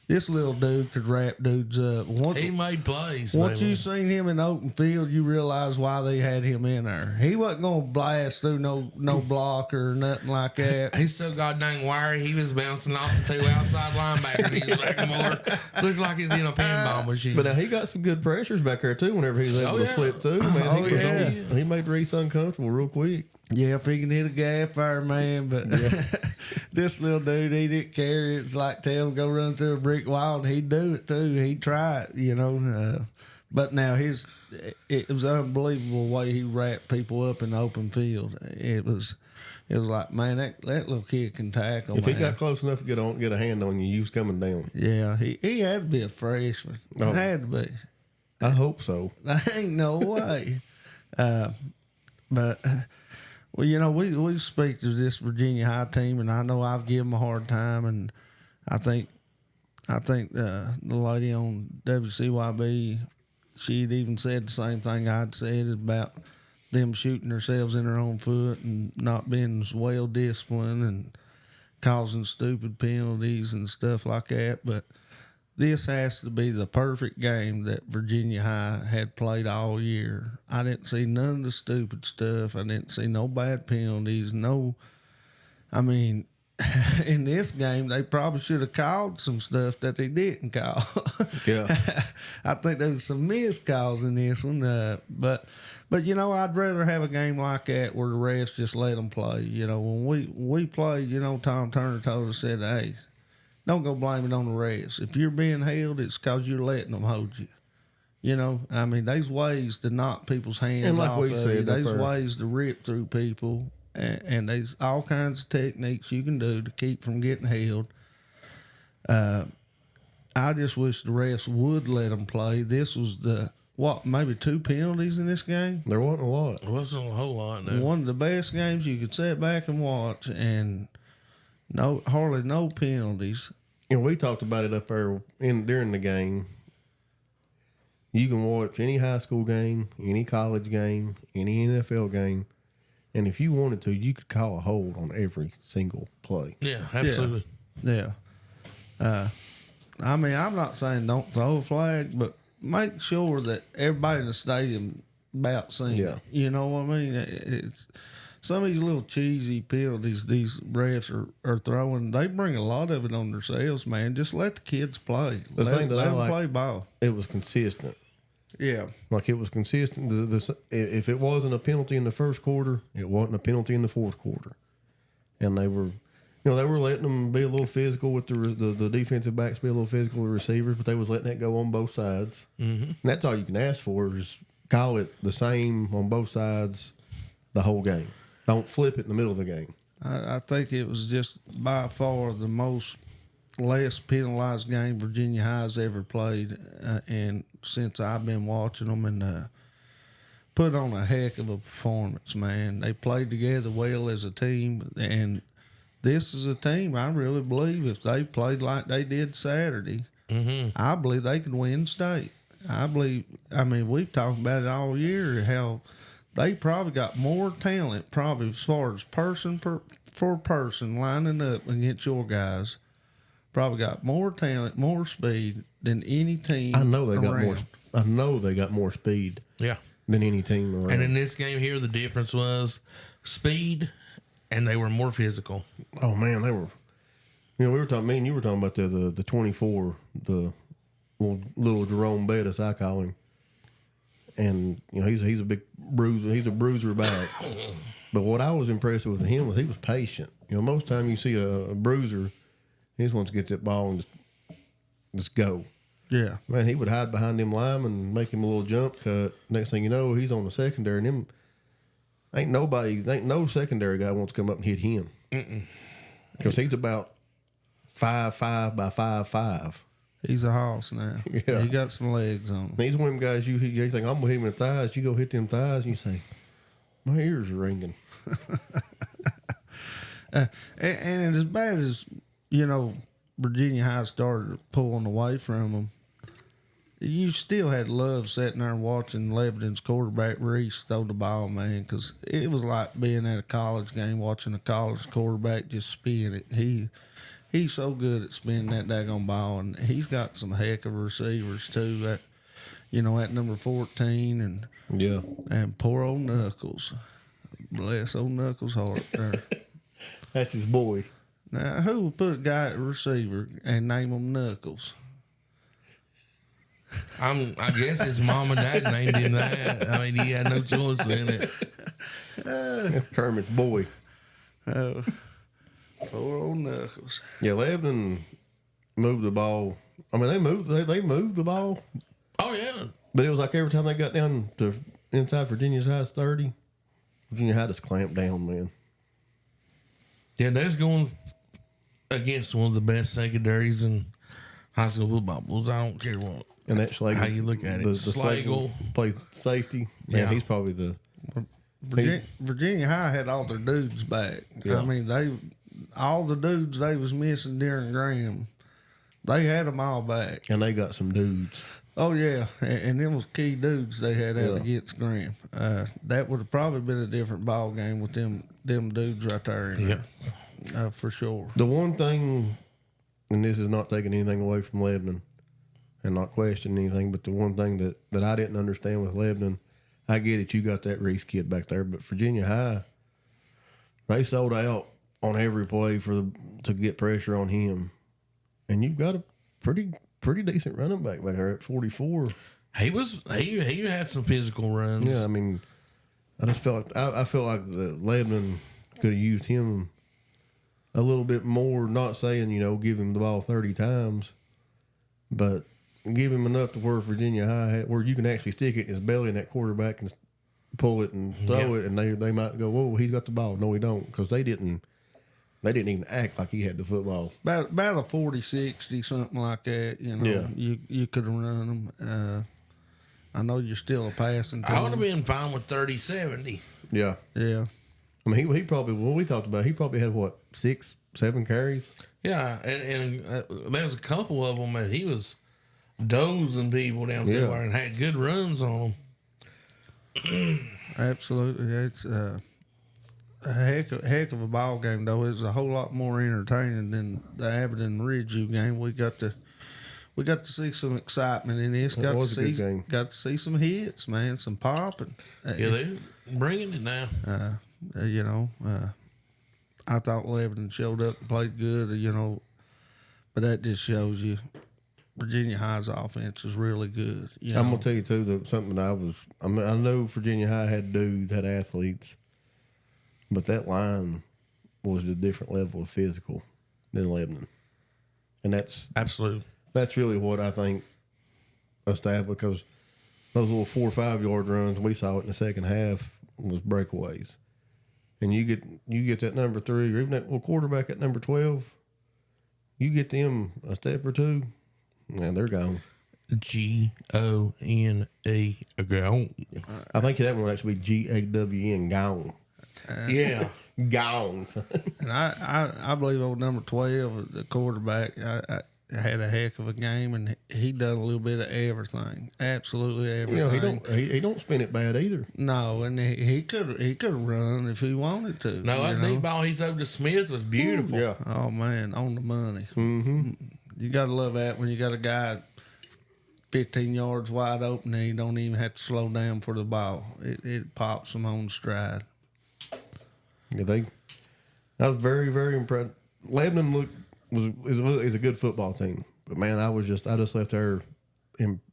This little dude could wrap dudes up. He made plays. Once you seen him in the open field, you realize why they had him in there. He wasn't going to blast through no block or nothing like that. He's so goddamn wiry. He was bouncing off the 2 outside linebackers. He's like more. Looked like he's in a pinball machine. But now he got some good pressures back there too. Whenever he was able to slip through, man, he made Reese uncomfortable real quick. Yeah, if he can hit a gap there, man. But this little dude, he didn't care. It's like tell him go run through a brick wall, and he'd do it too. He'd try it, But now it was unbelievable the way he wrapped people up in the open field. It was like, man, that little kid can tackle. If he got close enough to get a hand on you, you was coming down. Yeah, he had to be a freshman. Oh. Had to be. I hope so. Ain't no way. But. Well, we speak to this Virginia High team, and I know I've given them a hard time, and I think the lady on WCYB, she'd even said the same thing I'd said about them shooting themselves in their own foot and not being as well disciplined and causing stupid penalties and stuff like that. But this has to be the perfect game that Virginia High had played all year. I didn't see none of the stupid stuff. I didn't see no bad penalties. I mean, in this game, they probably should have called some stuff that they didn't call. Yeah. I think there was some missed calls in this one. But I'd rather have a game like that where the refs just let them play. When we played, Tom Turner told us, said, hey, don't go blame it on the refs. If you're being held, it's because you're letting them hold you. There's ways to knock people's hands And like off we of said you. up There's there. ways to rip through people. And there's all kinds of techniques you can do to keep from getting held. I just wish the refs would let them play. This was maybe 2 penalties in this game? There wasn't a lot. It wasn't a whole lot, no. One of the best games you could sit back and watch, and hardly no penalties. We talked about it up there during the game. You can watch any high school game, any college game, any NFL game, and if you wanted to, you could call a hold on every single play. Yeah, absolutely. Yeah. I'm not saying don't throw a flag, but make sure that everybody in the stadium about seeing Yeah. it. You know what I mean? It's some of these little cheesy penalties these refs are throwing. They bring a lot of it on themselves, man. Just let the kids play. The thing that let I them like- play ball. It was consistent. Yeah. Like it was consistent. If it wasn't a penalty in the first quarter, it wasn't a penalty in the fourth quarter. And they were letting them be a little physical with the defensive backs, be a little physical with receivers, but they was letting that go on both sides. Mm-hmm. And that's all you can ask for is call it the same on both sides the whole game. Don't flip it in the middle of the game. I think it was just by far the most less penalized game Virginia High's ever played, and since I've been watching them, and put on a heck of a performance, man. They played together well as a team, and this is a team I really believe if they played like they did Saturday, I believe they could win state. We've talked about it all year, how they probably got more talent, probably as far as person for person lining up against your guys. Probably got more talent, more speed than any team. I know they got more. around. I know they got more speed Yeah. than any team around. And in this game here, the difference was speed, and they were more physical. Oh man, they were. We were talking. Me and you were talking about the 24, the little Jerome Bettis, I call him. And he's a big bruiser. He's a bruiser back. But what I was impressed with him was he was patient. Most time you see a bruiser, he just wants to get that ball and just go. Yeah. Man, he would hide behind them linemen and make him a little jump cut. Next thing you know, he's on the secondary, and them ain't no secondary guy wants to come up and hit him. Because he's about 5'5" by 5'5". He's a hoss now. Yeah. He got some legs on him. He's one of them guys you think, I'm going to hit him in the thighs. You go hit them thighs, and you say, my ears are ringing. And as bad as, Virginia High started pulling away from them, you still had love sitting there watching Lebanon's quarterback Reese throw the ball, man, because it was like being at a college game watching a college quarterback just spin it. He's so good at spinning that daggone ball, and he's got some heck of receivers too. At number 14, and Yeah. and poor old Knuckles, bless old Knuckles' heart there. That's his boy. Now, who would put a guy at receiver and name him Knuckles? I guess his mom and dad named him that. He had no choice in it. That's Kermit's boy. Oh, poor old Knuckles. Yeah, Lebanon moved the ball. They moved the ball. Oh, yeah. But it was like every time they got down to inside Virginia's High's 30, Virginia had to clamp down, man. Yeah, that's going against one of the best secondaries in high school football. I don't care what. And that Schlegel, How you look at it. The Schlegel. played safety. Man, Yeah. he's probably the. Virginia High had all their dudes back. Yeah. All the dudes they was missing during Graham, they had them all back. And they got some dudes. Oh yeah, and them was key dudes they had out Yeah. against Graham. That would have probably been a different ball game with them dudes right there. In there, for sure. The one thing, and this is not taking anything away from Lebanon, and not question anything. But the one thing that I didn't understand with Lebanon, I get it, you got that Reese kid back there, but Virginia High, they sold out on every play to get pressure on him, and you've got a pretty decent running back there at 44. He had some physical runs. Yeah, I mean, I just felt I felt like the Lebanon could have used him a little bit more. Not saying give him the ball 30 times, but give him enough to where Virginia High where you can actually stick it in his belly and that quarterback can pull it and throw it, and they might go, "Whoa, he's got the ball." No, he don't, because they didn't even act like he had the football. About a 40-60, something like that. Yeah. You could have run them. I know you're still a passing team. I would have been fine with 30-70. Yeah. Yeah. I mean, he probably, what we talked about, he probably had, 6-7 carries? Yeah, and there was a couple of them that he was dozing people down there and had good runs on them. Absolutely. It's a heck of a ball game, though. It's a whole lot more entertaining than the Abbott and Ridgeview game. We got to see some excitement in this. It was a good game. Got to see some hits, man, some popping. Yeah, they're bringing it now. I thought Lebanon showed up and played good, but that just shows you Virginia High's offense is really good. I'm gonna tell you too something I know Virginia High had dudes, had athletes, but that line was a different level of physical than Lebanon, and that's Absolutely. That's really what I think established, because those little 4 or 5 yard runs we saw it in the second half was breakaways, and you get that number 3 or even that little quarterback at number 12, you get them a step or two, and they're gone. Gone. Gone. I think that one would actually be GAWN, gone. Yeah. Gone. And I believe old number 12, the quarterback, I had a heck of a game, and he done a little bit of everything, absolutely everything. He don't spin it bad either. No, and he could run if he wanted to. No, that deep ball he threw to Smith was beautiful. Yeah. Oh man, on the money. Mm-hmm. You gotta love that when you got a guy 15 yards wide open and he don't even have to slow down for the ball. It pops them on stride. Yeah, I was very, very impressed. Lebanon is a good football team, but man, I just left there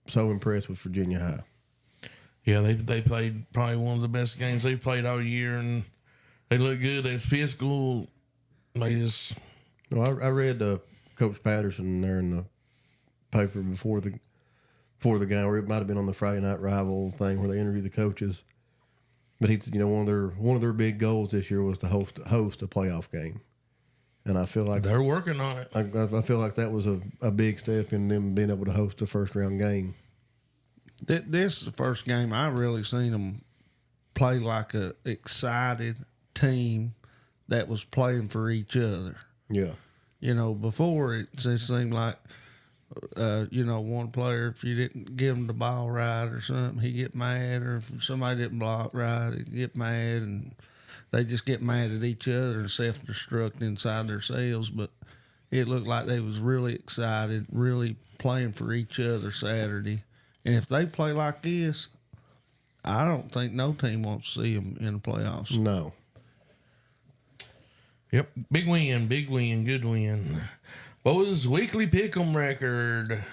so impressed with Virginia High. Yeah, they played probably one of the best games they played all year, and they look good. They're physical. They just. Well, I read Coach Patterson there in the paper before the game, or it might have been on the Friday Night Rival thing where they interviewed the coaches. But he, one of their big goals this year was to host a playoff game, and I feel like they're working on it. I feel like that was a big step in them being able to host a first round game. This is the first game I really seen them play like a excited team that was playing for each other. Yeah. Before it just seemed like, one player, if you didn't give him the ball right or something, he'd get mad, or if somebody didn't block right, he'd get mad, and they just get mad at each other and self-destruct inside themselves. But it looked like they was really excited, really playing for each other Saturday. And if they play like this, I don't think no team wants to see them in the playoffs. No. Yep. Big win, good win. What was weekly pick'em record?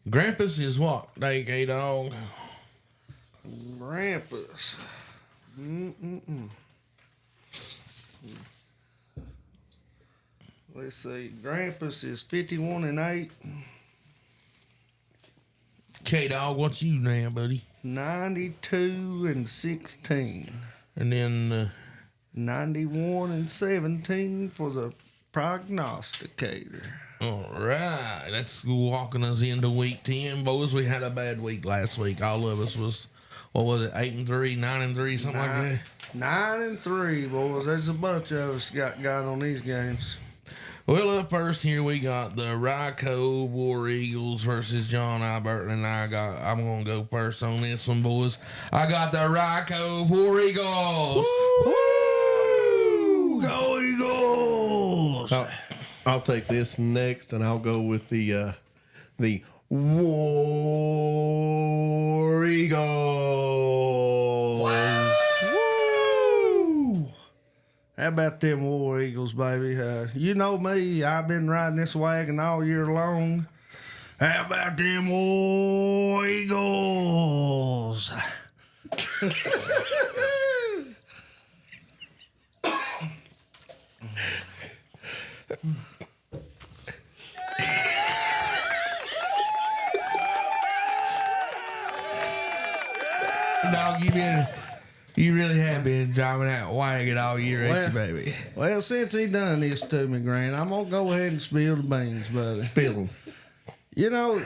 Grampus is what, Kdawg? Grampus. Let's see. Grampus is 51-8. Kdawg, what's you now, buddy? 92-16. And then 91-17 for the prognosticator. all right, that's walking us into week 10, boys. We had a bad week last week. All of us was, what was it, 8-3, 9-3, something like that. 9-3, boys. There's a bunch of us got on these games. Well, up first here we got the Ryco War Eagles versus John Albert, and I'm gonna go first on this one, boys. I got the Ryco War Eagles. Woo! Go Eagles! I'll take this next, and I'll go with the War Eagles. Woo! How about them War Eagles, baby? You know me, I've been riding this wagon all year long. How about them War Eagles? Dog, you really have been driving that wagon all year, ain't you, baby? Well, since he done this to me, Grant, I'm gonna go ahead and spill the beans, buddy. Spill 'em. You know,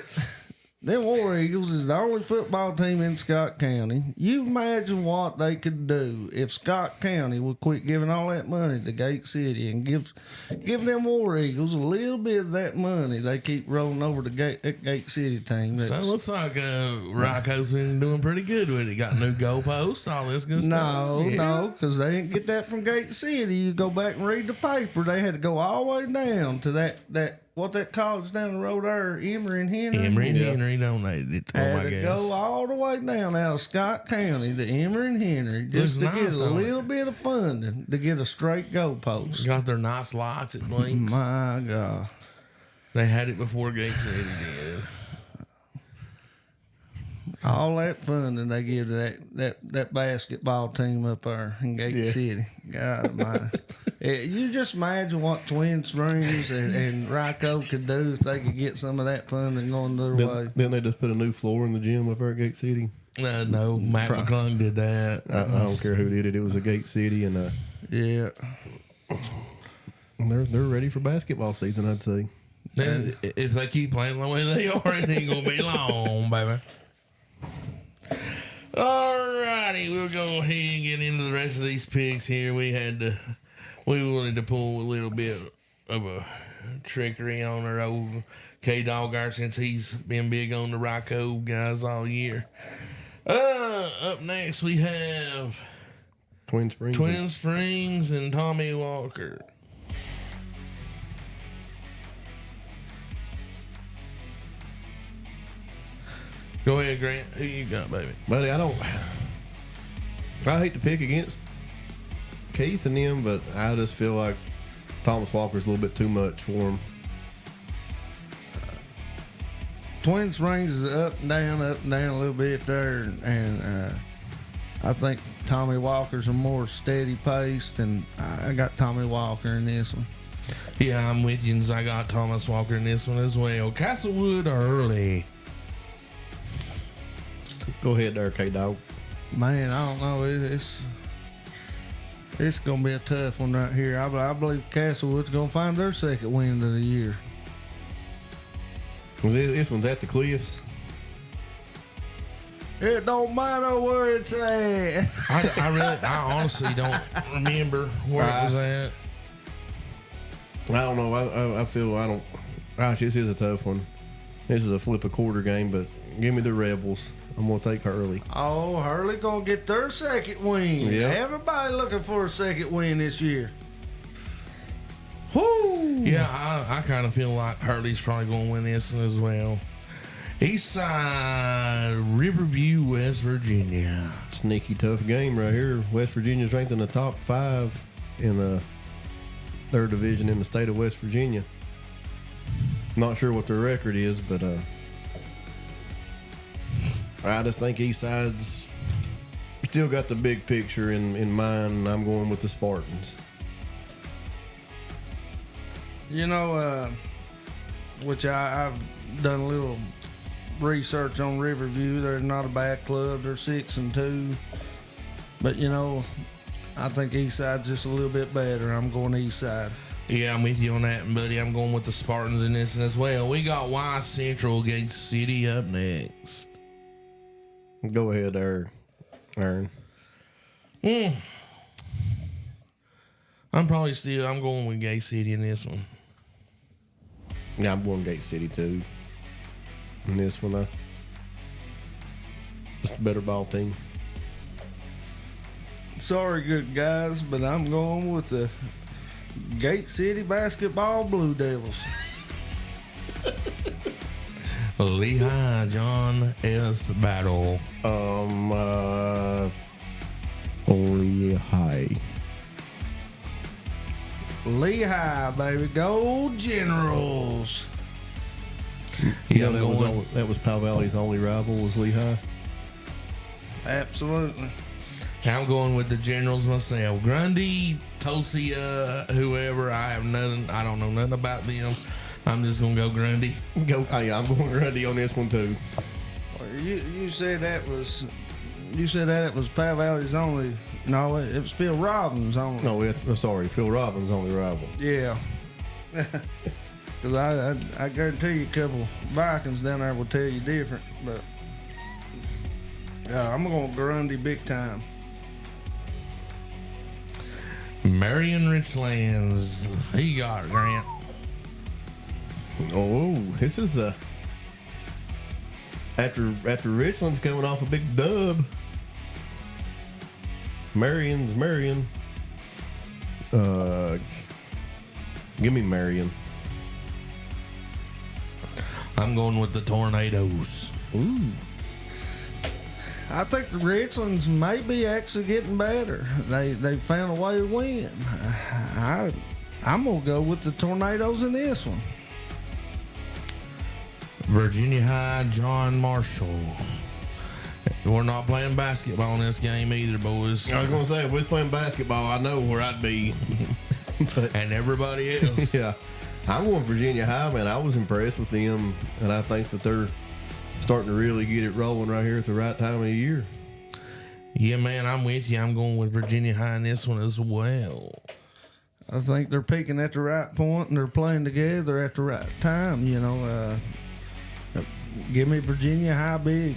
them War Eagles is the only football team in Scott County. You imagine what they could do if Scott County would quit giving all that money to Gate City and give them War Eagles a little bit of that money they keep rolling over the Gate City team. So it looks like Rocco's been doing pretty good with it. Got new goalposts, all this good stuff. No, because they didn't get that from Gate City. You go back and read the paper. They had to go all the way down to that college down the road there, Emory and Henry. Emory and Henry donated it to them, I Had to guess. go all the way down out of Scott County to Emory and Henry just to nice, get a though. little bit of funding to get a straight goalpost. Got their nice lights at Blinks. My God. They had it before Gate City did. All that funding they give to that basketball team up there in Gate City. God almighty. You just imagine what Twin Springs and Rocco could do if they could get some of that funding going their way. Didn't they just put a new floor in the gym up there at Gate City? No, Matt McClung did that. I don't care who did it. It was a Gate City, and Yeah. they're ready for basketball season, I'd say. If they keep playing the way they are, it ain't gonna be long, baby. Alrighty, we'll go ahead and get into the rest of these picks here. We wanted to pull a little bit of a trickery on our old Kdawg since he's been big on the Rocco guys all year. Up next we have Twin Springs. Twin Springs and Tommy Walker. Go ahead, Grant. Who you got, baby? Buddy, I hate to pick against Keith and them, but I just feel like Thomas Walker's a little bit too much for him. Twin Springs is up and down a little bit there, and I think Tommy Walker's a more steady paced, and I got Tommy Walker in this one. Yeah, I'm with you. I got Thomas Walker in this one as well. Castlewood early. Go ahead there, Kdawg. Man, I don't know. It's gonna be a tough one right here. I believe Castlewood's gonna find their second win of the year. This one's at the Cliffs. It don't matter where it's at. I honestly don't remember where it was at. I don't know. I feel I don't. Gosh, this is a tough one. This is a flip a quarter game, but give me the Rebels. I'm gonna take Hurley. Oh, Hurley gonna get their second win. Yep. Everybody looking for a second win this year. Whoo! Yeah, I kind of feel like Hurley's probably going to win this one as well. Eastside, Riverview, West Virginia. Sneaky tough game right here. West Virginia's ranked in the top 5 in their division in the state of West Virginia. Not sure what their record is, but I just think Eastside's still got the big picture in mind, and I'm going with the Spartans. You know, which I've done a little research on Riverview. They're not a bad club. They're 6-2. But, you know, I think Eastside's just a little bit better. I'm going Eastside. Yeah, I'm with you on that, buddy. I'm going with the Spartans in this one as well. We got Y Central against City up next. Go ahead there, Aaron. I'm going with Gay City in this one. Yeah, I'm going Gate City too. In this one, just a better ball team. Sorry, good guys, but I'm going with the Gate City Basketball Blue Devils. Lehigh John S. Battle. Lehigh. Lehigh, baby. Go Generals. Yeah, that was Powell Valley's only rival was Lehigh. Absolutely. I'm going with the Generals myself. Grundy, Tosia, whoever. I don't know nothing about them. I'm just gonna go Grundy. I'm going Grundy on this one too. You said that was. You said that it was Powell Valley's only. No, it was Phil Robbins' only. No, sorry, Phil Robbins' only rival. Yeah. Because I guarantee you a couple Vikings down there will tell you different. But I'm going to Grundy big time. Marion Richlands. Who you got, Grant? Oh, this is after Richland's coming off a big dub. Marion. Give me Marion. I'm going with the Tornadoes. Ooh. I think the Richlands may be actually getting better. They found a way to win. I'm gonna go with the Tornadoes in this one. Virginia High John Marshall. We're not playing basketball in this game either, boys. I was gonna say if we was playing basketball, I know where I'd be. And everybody else. Yeah, I'm going Virginia High, man. I was impressed with them, and I think that they're starting to really get it rolling right here at the right time of the year. Yeah, man, I'm with you. I'm going with Virginia High in this one as well. I think they're peaking at the right point and they're playing together at the right time. You know, give me Virginia High big.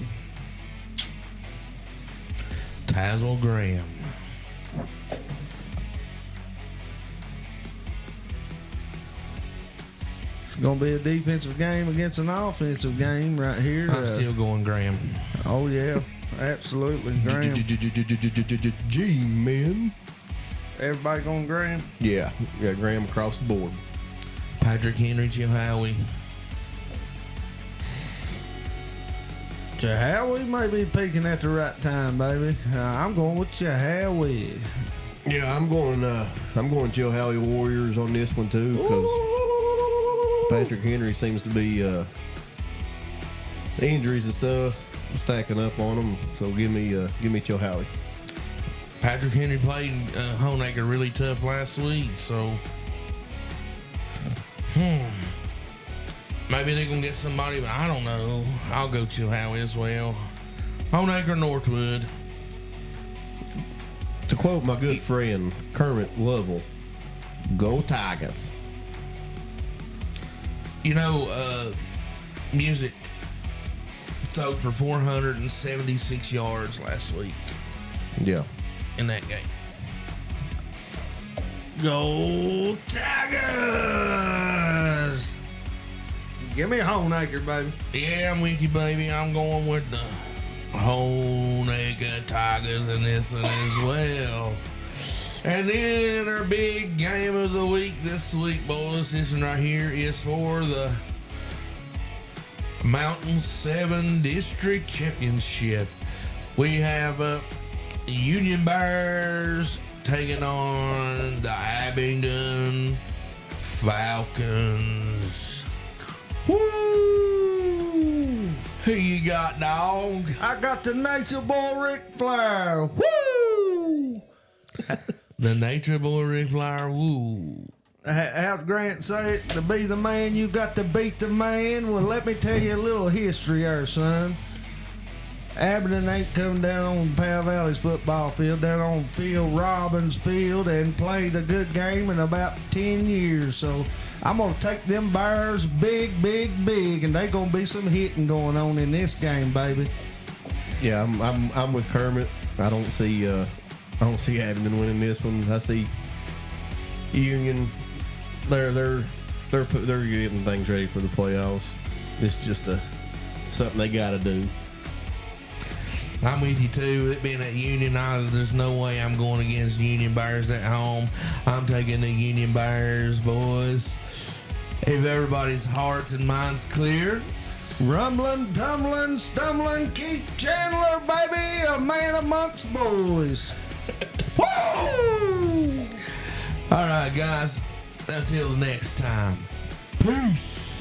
Tazewell Graham. It's going to be a defensive game against an offensive game right here. I'm still going Graham. Oh, yeah. Absolutely. Graham. G-man. Everybody going Graham? Yeah, Graham across the board. Patrick Henry, Chilhowie. Chilhowie may be peaking at the right time, baby. I'm going with Chilhowie. Yeah, I'm going Chilhowie Warriors on this one too because Patrick Henry seems to be the injuries and stuff stacking up on him. So give me Chilhowie. Patrick Henry played Honaker really tough last week, so maybe they're gonna get somebody, but I don't know. I'll go Chilhowie as well. Honaker, Northwood. To quote my good friend Kermit Lovell, "Go Tigers." You know, Music threw for 476 yards last week Yeah. in that game. Go Tigers! Give me a Honaker, baby. Yeah, I'm with you, baby. I'm going with the Honaker Tigers in this one as well. And then our big game of the week this week, boys. This one right here is for the Mountain 7 District Championship. We have Union Bears taking on the Abingdon Falcons. Woo! Who you got, dog? I got the Nature Boy Ric Flair. Woo! The Nature Boy Ric Flair. Woo! How's Grant say it? To be the man, you got to beat the man. Well, let me tell you a little history there, son. Abingdon ain't come down on Powell Valley's football field, down on Phil Robbins' field, and played a good game in about 10 years. So I'm going to take them Bears big, and they going to be some hitting going on in this game, baby. Yeah, I'm with Kermit. I don't see Abingdon winning this one. I see Union. They're getting things ready for the playoffs. It's just something they got to do. I'm with you too. It being at Union, there's no way I'm going against Union Bears at home. I'm taking the Union Bears, boys. If everybody's hearts and minds clear, Rumbling, tumbling, stumbling, Keith Chandler, baby, a man amongst boys. Woo! All right, guys. Until the next time. Peace.